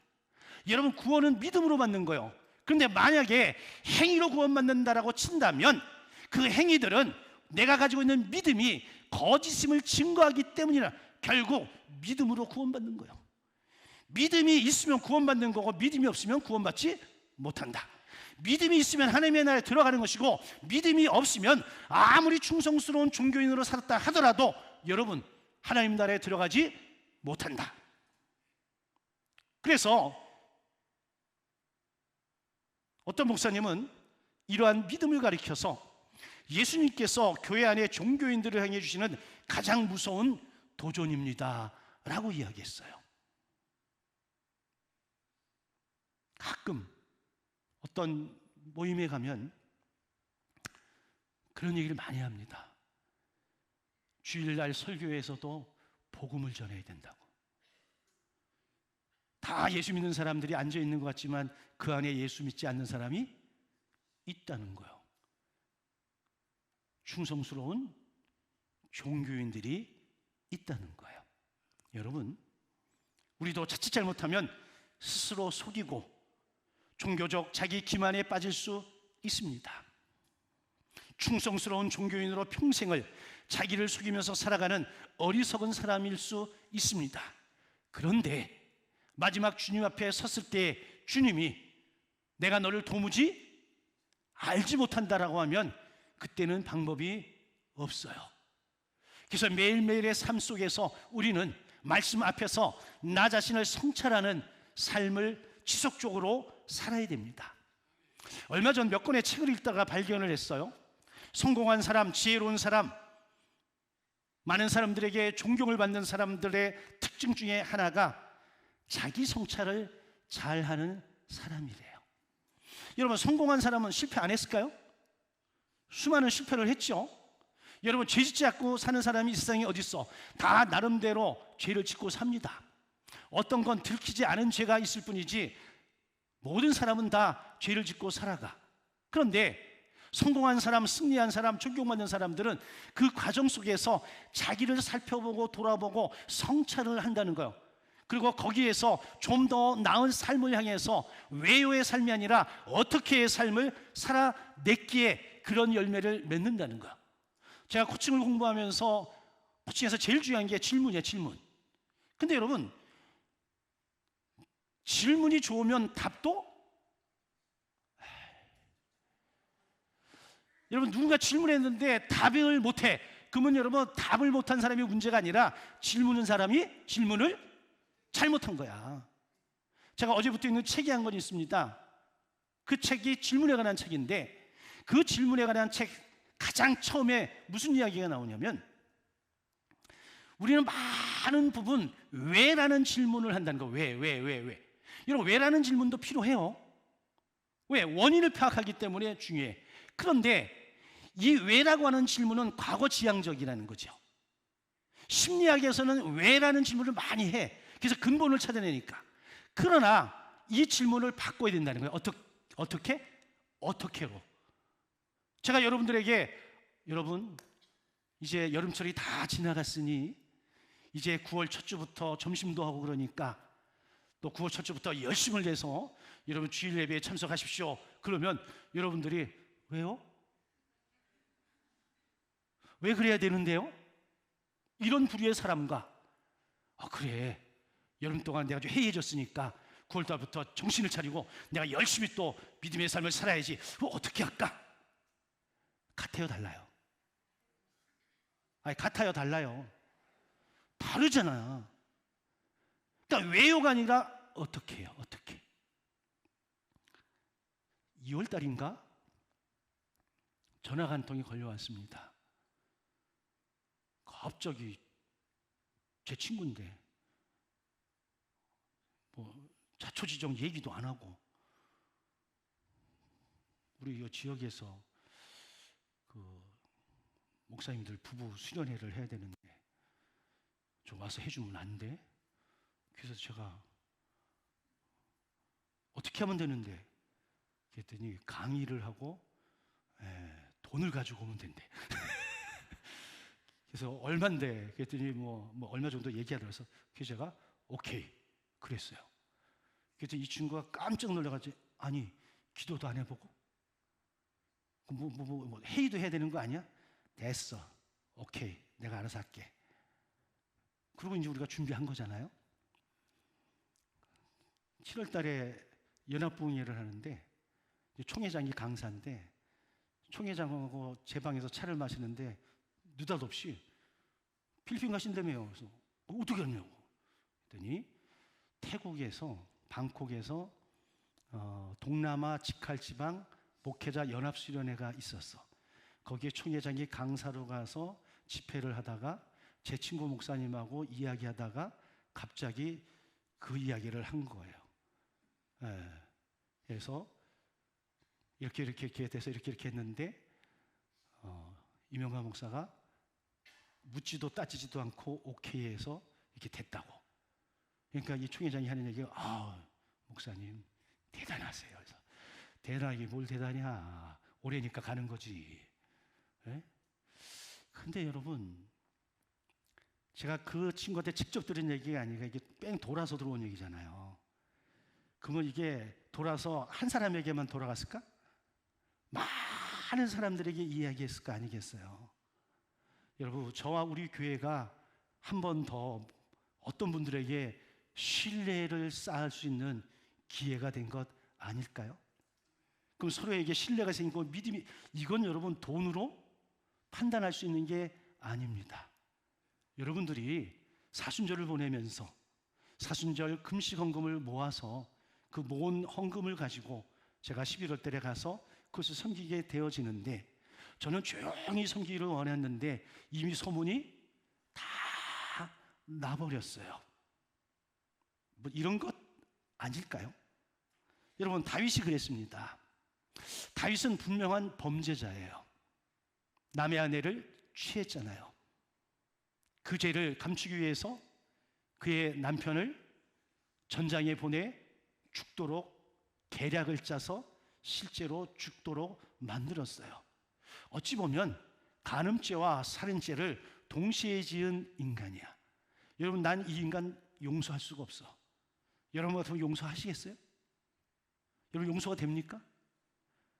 여러분, 구원은 믿음으로 받는 거예요. 그런데 만약에 행위로 구원받는다라고 친다면 그 행위들은 내가 가지고 있는 믿음이 거짓임을 증거하기 때문이라 결국 믿음으로 구원받는 거예요. 믿음이 있으면 구원받는 거고 믿음이 없으면 구원받지 못한다. 믿음이 있으면 하나님의 나라에 들어가는 것이고 믿음이 없으면 아무리 충성스러운 종교인으로 살았다 하더라도 여러분 하나님 나라에 들어가지 못한다. 그래서 어떤 목사님은 이러한 믿음을 가리켜서 예수님께서 교회 안에 종교인들을 향해 주시는 가장 무서운 도전입니다 라고 이야기했어요. 가끔 어떤 모임에 가면 그런 얘기를 많이 합니다. 주일날 설교에서도 복음을 전해야 된다고. 다 예수 믿는 사람들이 앉아 있는 것 같지만 그 안에 예수 믿지 않는 사람이 있다는 거예요. 충성스러운 종교인들이 있다는 거예요. 여러분, 우리도 자칫 잘못하면 스스로 속이고 종교적 자기 기만에 빠질 수 있습니다. 충성스러운 종교인으로 평생을 자기를 속이면서 살아가는 어리석은 사람일 수 있습니다. 그런데 마지막 주님 앞에 섰을 때 주님이 내가 너를 도무지 알지 못한다라고 하면 그때는 방법이 없어요. 그래서 매일매일의 삶 속에서 우리는 말씀 앞에서 나 자신을 성찰하는 삶을 지속적으로 살아야 됩니다. 얼마 전 몇 권의 책을 읽다가 발견을 했어요. 성공한 사람, 지혜로운 사람, 많은 사람들에게 존경을 받는 사람들의 특징 중에 하나가 자기 성찰을 잘하는 사람이래요. 여러분, 성공한 사람은 실패 안 했을까요? 수많은 실패를 했죠. 여러분, 죄 짓지 않고 사는 사람이 이 세상에 어디 있어? 다 나름대로 죄를 짓고 삽니다. 어떤 건 들키지 않은 죄가 있을 뿐이지 모든 사람은 다 죄를 짓고 살아가. 그런데 성공한 사람, 승리한 사람, 존경받는 사람들은 그 과정 속에서 자기를 살펴보고 돌아보고 성찰을 한다는 거예요. 그리고 거기에서 좀 더 나은 삶을 향해서 외요의 삶이 아니라 어떻게의 삶을 살아냈기에 그런 열매를 맺는다는 거예요. 제가 코칭을 공부하면서 코칭에서 제일 중요한 게 질문이에요. 질문. 근데 여러분, 질문이 좋으면 답도? 여러분, 누군가 질문했는데 답을 못해. 그러면 여러분, 답을 못한 사람이 문제가 아니라 질문한 사람이 질문을 잘못한 거야. 제가 어제부터 읽는 책이 한 권 있습니다. 그 책이 질문에 관한 책인데 그 질문에 관한 책 가장 처음에 무슨 이야기가 나오냐면 우리는 많은 부분 왜라는 질문을 한다는 거. 왜. 여러분, 왜라는 질문도 필요해요. 왜? 원인을 파악하기 때문에 중요해. 그런데 이 왜라고 하는 질문은 과거 지향적이라는 거죠. 심리학에서는 왜라는 질문을 많이 해. 그래서 근본을 찾아내니까. 그러나 이 질문을 바꿔야 된다는 거예요. 어떻게로? 제가 여러분들에게, 여러분 이제 여름철이 다 지나갔으니 이제 9월 첫 주부터 점심도 하고 그러니까 또 9월 첫 주부터 열심을 내서 여러분 주일 예배에 참석하십시오. 그러면 여러분들이 왜요? 왜 그래야 되는데요? 이런 부류의 사람과 그래, 여름 동안 내가 좀 해이해졌으니까 9월 달부터 정신을 차리고 내가 열심히 또 믿음의 삶을 살아야지. 어떻게 할까? 같아요, 달라요? 아니, 같아요, 달라요? 다르잖아. 그러니까 왜요가 아니라 어떻게 해요? 어떻게? 2월 달인가 전화가 한 통이 걸려왔습니다. 갑자기 제 친구인데 뭐 자초지종 얘기도 안 하고 우리 이 지역에서 그 목사님들 부부 수련회를 해야 되는데 좀 와서 해주면 안 돼? 그래서 제가 어떻게 하면 되는데? 그랬더니 강의를 하고 돈을 가지고 오면 된대. 그래서 얼만데? 그랬더니 뭐 얼마 정도 얘기하더라서 그래서 제가 오케이 그랬어요. 그래서 이 친구가 깜짝 놀라가지고 아니 기도도 안 해보고 뭐 회의도 해야 되는 거 아니야? 됐어, 오케이, 내가 알아서 할게. 그리고 이제 우리가 준비한 거잖아요. 7월 달에 연합부흥회를 하는데 총회장이 강사인데 총회장하고 제 방에서 차를 마시는데 느닷없이 필리핀 가신다며요. 그래서 어떻게 하냐고 그랬더니 태국에서 방콕에서 동남아 직할지방 목회자 연합수련회가 있었어. 거기에 총회장이 강사로 가서 집회를 하다가 제 친구 목사님하고 이야기하다가 갑자기 그 이야기를 한 거예요. 그래서 이렇게 돼서 이렇게 했는데 이명관 목사가 묻지도 따지지도 않고 오케이 해서 이렇게 됐다고. 그러니까 이 총회장이 하는 얘기가 목사님 대단하세요. 그래서 대단하게 뭘 대단이야. 올해니까 가는 거지. 근데 여러분 제가 그 친구한테 직접 들은 얘기가 아니라 이게 뺑 돌아서 들어온 얘기잖아요. 그러면 이게 돌아서 한 사람에게만 돌아갔을까? 많은 사람들에게 이야기했을 거 아니겠어요? 여러분 저와 우리 교회가 한 번 더 어떤 분들에게 신뢰를 쌓을 수 있는 기회가 된 것 아닐까요? 그럼 서로에게 신뢰가 생기고 믿음이, 이건 여러분 돈으로 판단할 수 있는 게 아닙니다. 여러분들이 사순절을 보내면서 사순절 금식 헌금을 모아서 그 모은 헌금을 가지고 제가 11월 달에 가서 그것을 섬기게 되어지는데 저는 조용히 섬기기를 원했는데 이미 소문이 다 나버렸어요. 뭐 이런 것 아닐까요? 여러분 다윗이 그랬습니다. 다윗은 분명한 범죄자예요. 남의 아내를 취했잖아요. 그 죄를 감추기 위해서 그의 남편을 전장에 보내 죽도록 계략을 짜서 실제로 죽도록 만들었어요. 어찌 보면 간음죄와 살인죄를 동시에 지은 인간이야. 여러분 난 이 인간 용서할 수가 없어. 여러분 같으면 용서하시겠어요? 여러분 용서가 됩니까?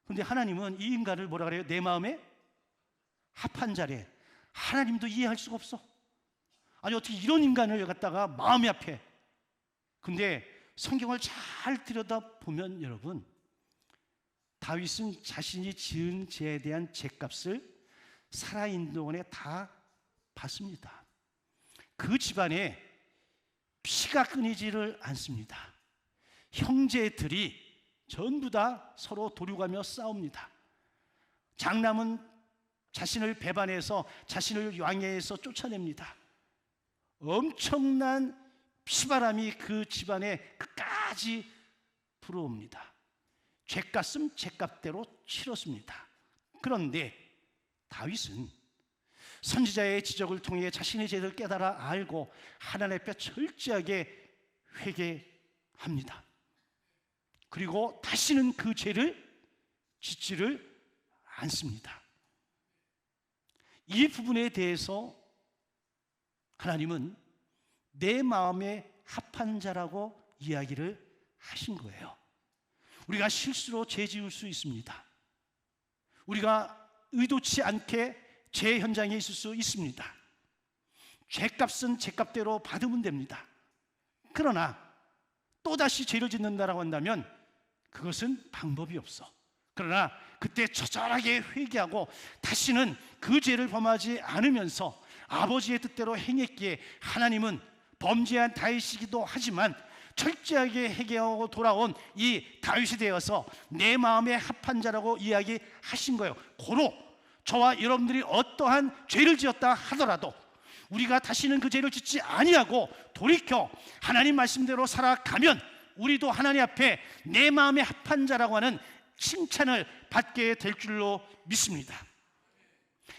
근데 하나님은 이 인간을 뭐라 그래요? 내 마음에 합한 자래. 하나님도 이해할 수가 없어. 아니 어떻게 이런 인간을 갖다가 마음이 합해. 근데 성경을 잘 들여다보면 여러분 다윗은 자신이 지은 죄에 대한 죄값을 살아있는 동안에 다 받습니다. 그 집안에 피가 끊이지를 않습니다. 형제들이 전부 다 서로 도륙하며 싸웁니다. 장남은 자신을 배반해서 자신을 왕위에서 쫓아냅니다. 엄청난 피바람이 그 집안에 끝까지 불어옵니다. 죄값은 죄값대로 치렀습니다. 그런데 다윗은 선지자의 지적을 통해 자신의 죄를 깨달아 알고 하나님 앞에 철저하게 회개합니다. 그리고 다시는 그 죄를 짓지를 않습니다. 이 부분에 대해서 하나님은 내 마음에 합한 자라고 이야기를 하신 거예요. 우리가 실수로 죄 지을 수 있습니다. 우리가 의도치 않게 죄 현장에 있을 수 있습니다. 죄값은 죄값대로 받으면 됩니다. 그러나 또다시 죄를 짓는다라고 한다면 그것은 방법이 없어. 그러나 그때 처절하게 회개하고 다시는 그 죄를 범하지 않으면서 아버지의 뜻대로 행했기에 하나님은 범죄한 다윗이기도 하지만 철저하게 회개하고 돌아온 이 다윗이 되어서 내 마음에 합한 자라고 이야기하신 거예요. 고로 저와 여러분들이 어떠한 죄를 지었다 하더라도 우리가 다시는 그 죄를 짓지 아니하고 돌이켜 하나님 말씀대로 살아가면 우리도 하나님 앞에 내 마음에 합한 자라고 하는 칭찬을 받게 될 줄로 믿습니다.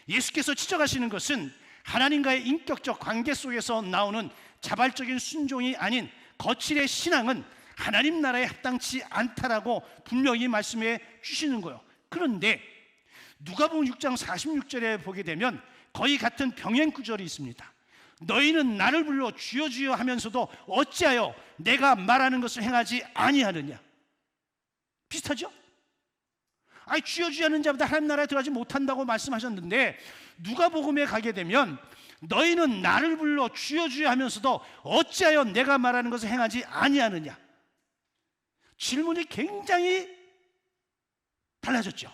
예수께서 지적하시는 것은 하나님과의 인격적 관계 속에서 나오는 자발적인 순종이 아닌 거칠의 신앙은 하나님 나라에 합당치 않다라고 분명히 말씀해 주시는 거예요. 그런데 누가복음 6장 46절에 보게 되면 거의 같은 병행 구절이 있습니다. 너희는 나를 불러 주여 주여 하면서도 어찌하여 내가 말하는 것을 행하지 아니하느냐. 비슷하죠? 아니 주여 주여 하는 자보다 하나님 나라에 들어가지 못한다고 말씀하셨는데 누가복음에 가게 되면 너희는 나를 불러 주여 주여 하면서도 어찌하여 내가 말하는 것을 행하지 아니하느냐. 질문이 굉장히 달라졌죠.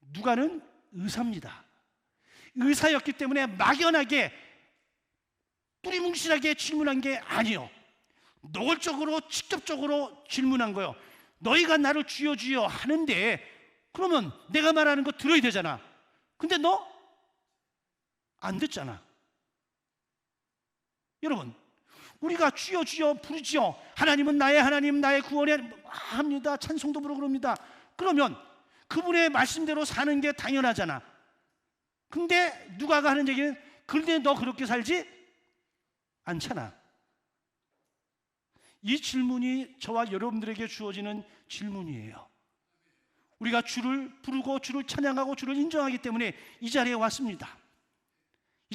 누가는 의사입니다. 의사였기 때문에 막연하게 뿌리뭉실하게 질문한 게 아니요, 노골적으로 직접적으로 질문한 거예요. 너희가 나를 주여 주여 하는데 그러면 내가 말하는 거 들어야 되잖아. 근데 너 안 듣잖아. 여러분, 우리가 주여 주여 부르지요. 하나님은 나의 하나님, 나의 구원이 합니다. 찬송도 부르고 그럽니다. 그러면 그분의 말씀대로 사는 게 당연하잖아. 근데 누가가 하는 얘기는 그런데 너 그렇게 살지 않잖아. 이 질문이 저와 여러분들에게 주어지는 질문이에요. 우리가 주를 부르고 주를 찬양하고 주를 인정하기 때문에 이 자리에 왔습니다.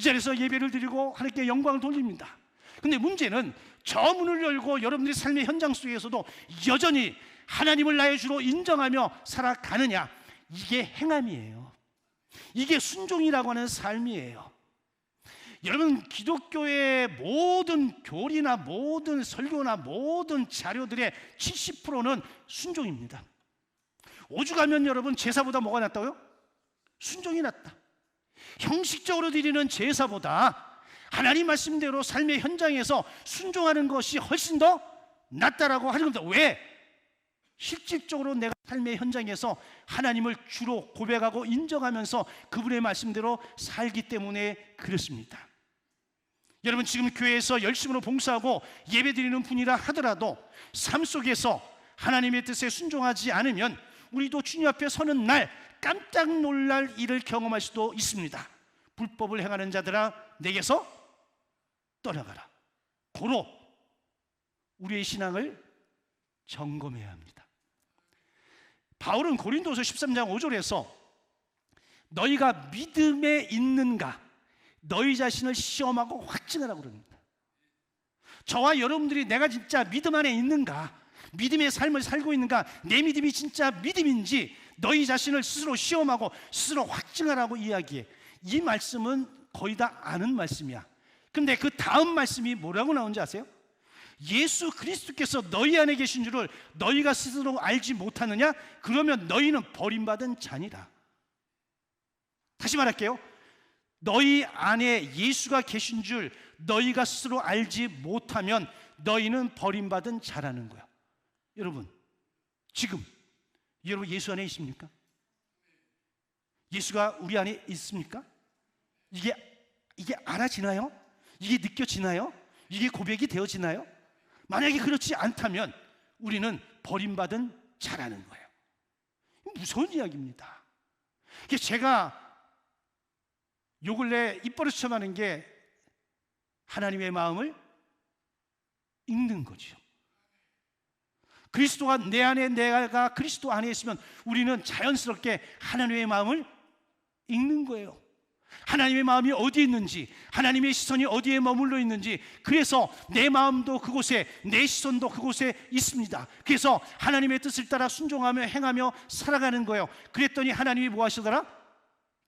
이 자리에서 예배를 드리고 하나님께 영광을 돌립니다. 근데 문제는 저 문을 열고 여러분들의 삶의 현장 속에서도 여전히 하나님을 나의 주로 인정하며 살아가느냐. 이게 행함이에요. 이게 순종이라고 하는 삶이에요. 여러분, 기독교의 모든 교리나 모든 설교나 모든 자료들의 70%는 순종입니다. 오죽하면 여러분 제사보다 뭐가 낫다고요? 순종이 낫다. 형식적으로 드리는 제사보다 하나님 말씀대로 삶의 현장에서 순종하는 것이 훨씬 더 낫다라고 하는 겁니다. 왜? 실질적으로 내가 삶의 현장에서 하나님을 주로 고백하고 인정하면서 그분의 말씀대로 살기 때문에 그렇습니다. 여러분, 지금 교회에서 열심으로 봉사하고 예배드리는 분이라 하더라도 삶 속에서 하나님의 뜻에 순종하지 않으면 우리도 주님 앞에 서는 날 깜짝 놀랄 일을 경험할 수도 있습니다. 불법을 행하는 자들아 내게서 떠나가라. 고로 우리의 신앙을 점검해야 합니다. 바울은 고린도서 13장 5절에서 너희가 믿음에 있는가 너희 자신을 시험하고 확증하라고 그럽니다. 저와 여러분들이 내가 진짜 믿음 안에 있는가, 믿음의 삶을 살고 있는가, 내 믿음이 진짜 믿음인지 너희 자신을 스스로 시험하고 스스로 확증하라고 이야기해. 이 말씀은 거의 다 아는 말씀이야. 근데 그 다음 말씀이 뭐라고 나오는지 아세요? 예수 그리스도께서 너희 안에 계신 줄을 너희가 스스로 알지 못하느냐? 그러면 너희는 버림받은 자니라. 다시 말할게요. 너희 안에 예수가 계신 줄 너희가 스스로 알지 못하면 너희는 버림받은 자라는 거야. 여러분, 지금 여러분 예수 안에 있습니까? 예수가 우리 안에 있습니까? 이게 알아지나요? 이게 느껴지나요? 이게 고백이 되어지나요? 만약에 그렇지 않다면 우리는 버림받은 자라는 거예요. 무서운 이야기입니다. 제가 요 근래 입버릇처럼 하는 게 하나님의 마음을 읽는 거죠. 그리스도가 내 안에, 내가 그리스도 안에 있으면 우리는 자연스럽게 하나님의 마음을 읽는 거예요. 하나님의 마음이 어디에 있는지, 하나님의 시선이 어디에 머물러 있는지, 그래서 내 마음도 그곳에, 내 시선도 그곳에 있습니다. 그래서 하나님의 뜻을 따라 순종하며 행하며 살아가는 거예요. 그랬더니 하나님이 뭐 하시더라?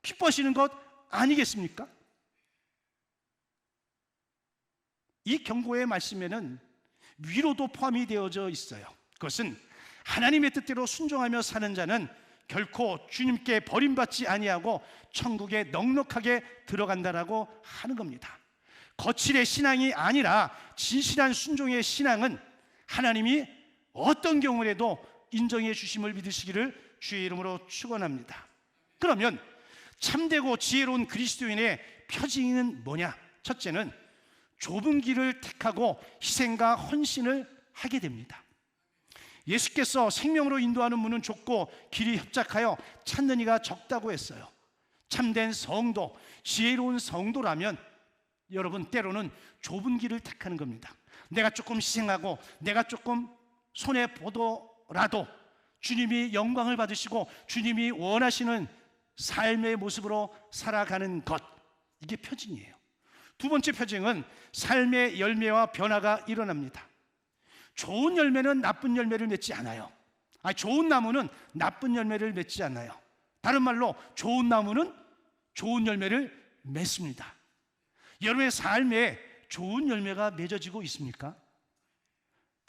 기뻐하시는 것 아니겠습니까? 이 경고의 말씀에는 위로도 포함이 되어져 있어요. 그것은 하나님의 뜻대로 순종하며 사는 자는 결코 주님께 버림받지 아니하고 천국에 넉넉하게 들어간다라고 하는 겁니다. 거칠의 신앙이 아니라 진실한 순종의 신앙은 하나님이 어떤 경우에도 인정해 주심을 믿으시기를 주의 이름으로 축원합니다. 그러면 참되고 지혜로운 그리스도인의 표징은 뭐냐? 첫째는 좁은 길을 택하고 희생과 헌신을 하게 됩니다. 예수께서 생명으로 인도하는 문은 좁고 길이 협착하여 찾는 이가 적다고 했어요. 참된 성도, 지혜로운 성도라면 여러분 때로는 좁은 길을 택하는 겁니다. 내가 조금 희생하고 내가 조금 손해보더라도 주님이 영광을 받으시고 주님이 원하시는 삶의 모습으로 살아가는 것, 이게 표징이에요. 두 번째 표징은 삶의 열매와 변화가 일어납니다. 좋은 열매는 나쁜 열매를 맺지 않아요. 좋은 나무는 나쁜 열매를 맺지 않아요. 다른 말로 좋은 나무는 좋은 열매를 맺습니다. 여러분의 삶에 좋은 열매가 맺어지고 있습니까?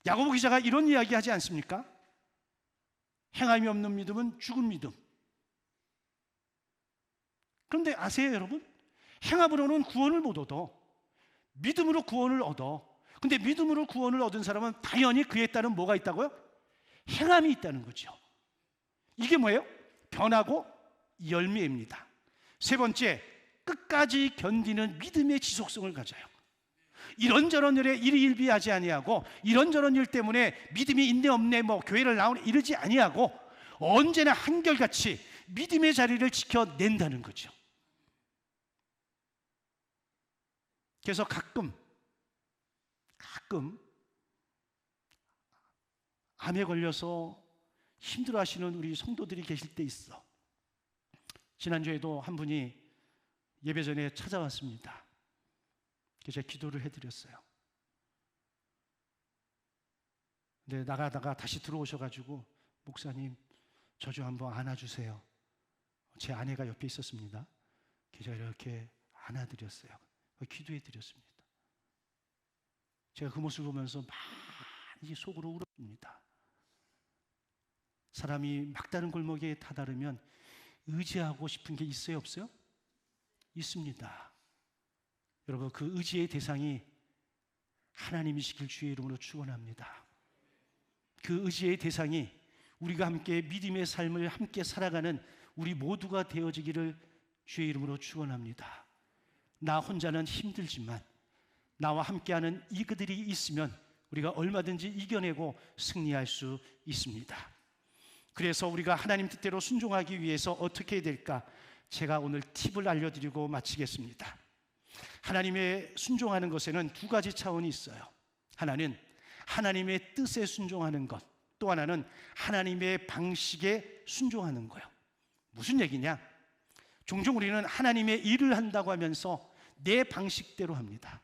야고보 기자가 이런 이야기 하지 않습니까? 행함이 없는 믿음은 죽은 믿음. 그런데 아세요 여러분? 행함으로는 구원을 못 얻어. 믿음으로 구원을 얻어. 근데 믿음으로 구원을 얻은 사람은 당연히 그에 따른 뭐가 있다고요? 행함이 있다는 거죠. 이게 뭐예요? 변하고 열매입니다. 세 번째, 끝까지 견디는 믿음의 지속성을 가져요. 이런저런 일에 일희일비하지 아니하고 이런저런 일 때문에 믿음이 있네 없네 뭐 교회를 나오네 이러지 아니하고 언제나 한결같이 믿음의 자리를 지켜낸다는 거죠. 그래서 가끔 암에 걸려서 힘들어하시는 우리 성도들이 계실 때 있어. 지난주에도 한 분이 예배 전에 찾아왔습니다. 그래서 제가 기도를 해드렸어요. 근데 나가다가 다시 들어오셔가지고 목사님 저 좀 한번 안아주세요. 제 아내가 옆에 있었습니다. 그래서 제가 이렇게 안아드렸어요. 기도해드렸습니다. 제가 그 모습을 보면서 많이 속으로 울었습니다. 사람이 막다른 골목에 다다르면 의지하고 싶은 게 있어요 없어요? 있습니다. 여러분 그 의지의 대상이 하나님이시길 주의 이름으로 축원합니다. 그 의지의 대상이 우리가 함께 믿음의 삶을 함께 살아가는 우리 모두가 되어지기를 주의 이름으로 축원합니다. 나 혼자는 힘들지만 나와 함께하는 이그들이 있으면 우리가 얼마든지 이겨내고 승리할 수 있습니다. 그래서 우리가 하나님 뜻대로 순종하기 위해서 어떻게 해야 될까? 제가 오늘 팁을 알려드리고 마치겠습니다. 하나님의 순종하는 것에는 두 가지 차원이 있어요. 하나는 하나님의 뜻에 순종하는 것, 또 하나는 하나님의 방식에 순종하는 거예요. 무슨 얘기냐? 종종 우리는 하나님의 일을 한다고 하면서 내 방식대로 합니다.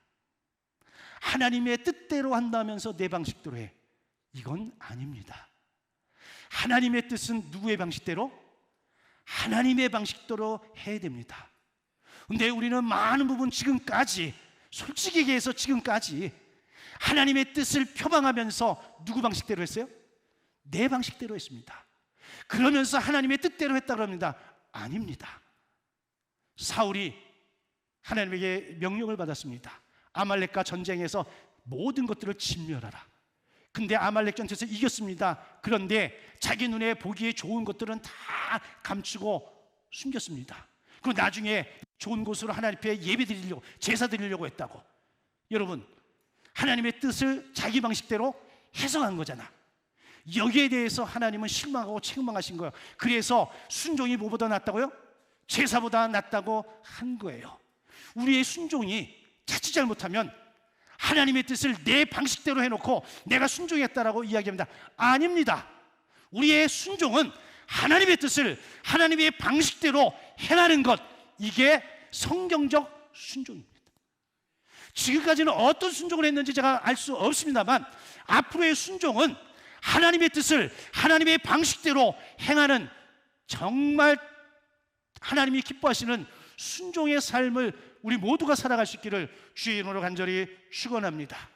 하나님의 뜻대로 한다면서 내 방식대로 해. 이건 아닙니다. 하나님의 뜻은 누구의 방식대로? 하나님의 방식대로 해야 됩니다. 근데 우리는 많은 부분 지금까지 솔직히 얘기해서 지금까지 하나님의 뜻을 표방하면서 누구 방식대로 했어요? 내 방식대로 했습니다. 그러면서 하나님의 뜻대로 했다고 합니다. 아닙니다. 사울이 하나님에게 명령을 받았습니다. 아말렉과 전쟁에서 모든 것들을 진멸하라. 근데 아말렉 전투에서 이겼습니다. 그런데 자기 눈에 보기에 좋은 것들은 다 감추고 숨겼습니다. 그리고 나중에 좋은 곳으로 하나님 앞에 예배 드리려고, 제사 드리려고 했다고. 여러분, 하나님의 뜻을 자기 방식대로 해석한 거잖아. 여기에 대해서 하나님은 실망하고 책망하신 거예요. 그래서 순종이 뭐보다 낫다고요? 제사보다 낫다고 한 거예요. 우리의 순종이 자칫 잘못하면 하나님의 뜻을 내 방식대로 해놓고 내가 순종했다라고 이야기합니다. 아닙니다. 우리의 순종은 하나님의 뜻을 하나님의 방식대로 행하는 것, 이게 성경적 순종입니다. 지금까지는 어떤 순종을 했는지 제가 알 수 없습니다만 앞으로의 순종은 하나님의 뜻을 하나님의 방식대로 행하는 정말 하나님이 기뻐하시는 순종의 삶을 우리 모두가 살아갈 수 있기를 주의 이름으로 간절히 축원합니다.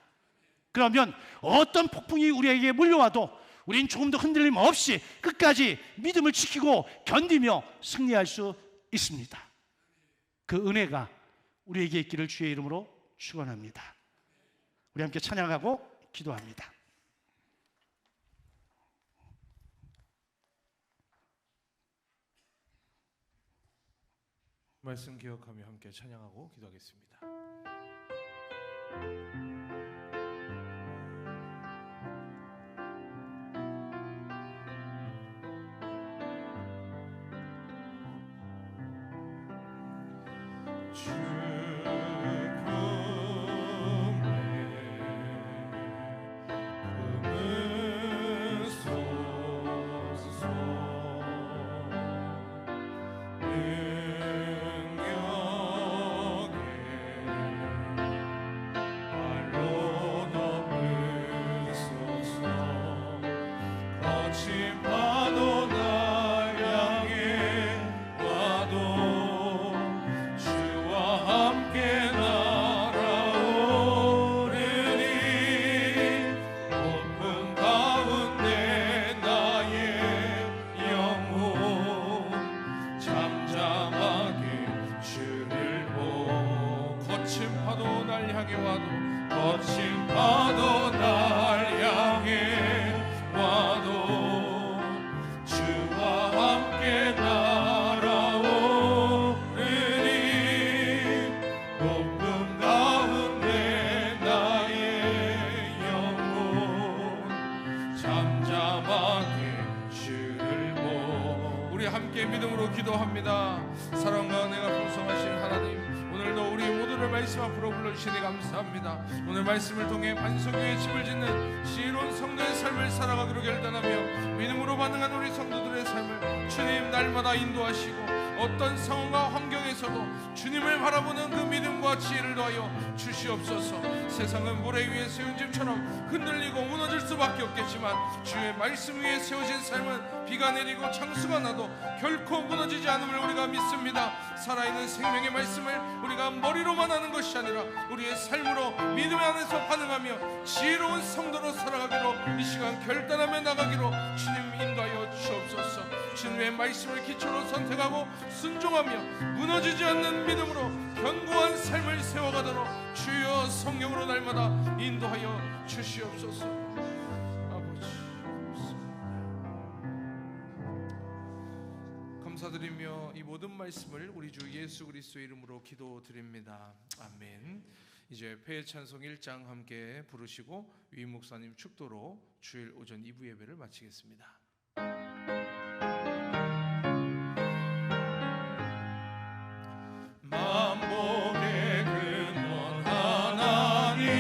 그러면 어떤 폭풍이 우리에게 몰려와도 우린 조금 더 흔들림 없이 끝까지 믿음을 지키고 견디며 승리할 수 있습니다. 그 은혜가 우리에게 있기를 주의 이름으로 축원합니다. 우리 함께 찬양하고 기도합니다. 말씀 기억하며 함께 찬양하고 기도하겠습니다. 믿음으로 기도합니다. 사랑과 은혜가 풍성하신 하나님, 오늘도 우리 모두를 말씀 앞으로 불러주시니 감사합니다. 오늘 말씀을 통해 반석교의 집을 짓는 지혜로운 성도의 삶을 살아가기로 결단하며 믿음으로 반응한 우리 성도들의 삶을 주님 날마다 인도하시고 어떤 상황과 환경에서도 주님을 바라보는 그 믿음과 지혜를 더하여 주시옵소서. 세상은 모래 위에 세운 집처럼 흔들리고 무너질 수밖에 없겠지만 주의 말씀 위에 세워진 삶은 비가 내리고 창수가 나도 결코 무너지지 않음을 우리가 믿습니다. 살아있는 생명의 말씀을 우리가 머리로만 하는 것이 아니라 우리의 삶으로 믿음 안에서 반응하며 지혜로운 성도로 살아가기로 이 시간 결단하며 나가기로 주님 인도하여 주옵소서. 주님의 말씀을 기초로 선택하고 순종하며 무너지지 않는 믿음으로 견고한 삶을 세워가도록 주여 성령으로 날마다 인도하여 주시옵소서. 아버지 감사드리며 이 모든 말씀을 우리 주 예수 그리스도의 이름으로 기도드립니다. 아멘. 이제 폐 찬송 1장 함께 부르시고 위 목사님 축도로 주일 오전 2부 예배를 마치겠습니다. 만복의 근원 하나님,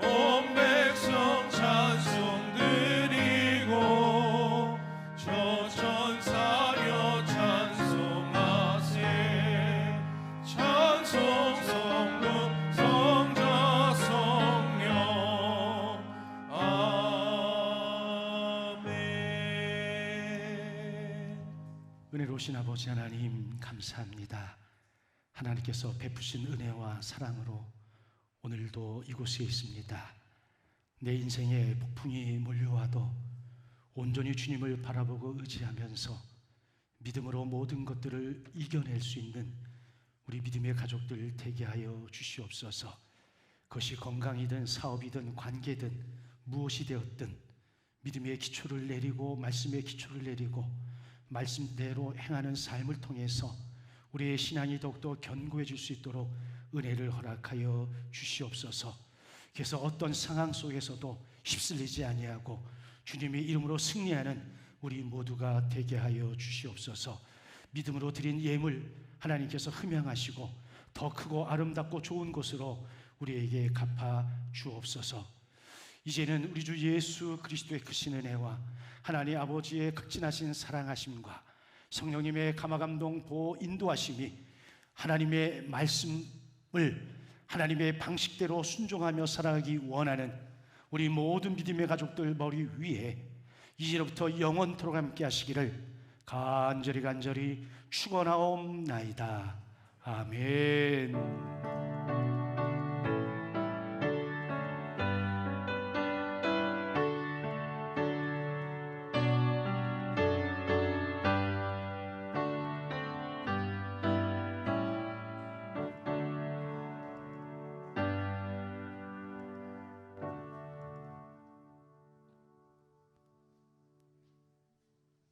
온 백성 찬송 드리고 저 천사여 찬송하세. 찬송 성도 성자 성령 아멘. 은혜로우신 아버지 하나님 감사합니다. 하나님께서 베푸신 은혜와 사랑으로 오늘도 이곳에 있습니다. 내 인생에 폭풍이 몰려와도 온전히 주님을 바라보고 의지하면서 믿음으로 모든 것들을 이겨낼 수 있는 우리 믿음의 가족들 되게 하여 주시옵소서. 그것이 건강이든 사업이든 관계든 무엇이 되었든 믿음의 기초를 내리고 말씀의 기초를 내리고 말씀대로 행하는 삶을 통해서 우리의 신앙이 더욱더 견고해질 수 있도록 은혜를 허락하여 주시옵소서. 그래서 어떤 상황 속에서도 휩쓸리지 아니하고 주님의 이름으로 승리하는 우리 모두가 되게 하여 주시옵소서. 믿음으로 드린 예물 하나님께서 흠양하시고 더 크고 아름답고 좋은 것으로 우리에게 갚아 주옵소서. 이제는 우리 주 예수 그리스도의 크신 은혜와 하나님 아버지의 극진하신 사랑하심과 성령님의 감화감동 보호 인도하심이 하나님의 말씀을 하나님의 방식대로 순종하며 살아가기 원하는 우리 모든 믿음의 가족들 머리 위에 이제로부터 영원토록 함께 하시기를 간절히 축원하옵나이다. 아멘.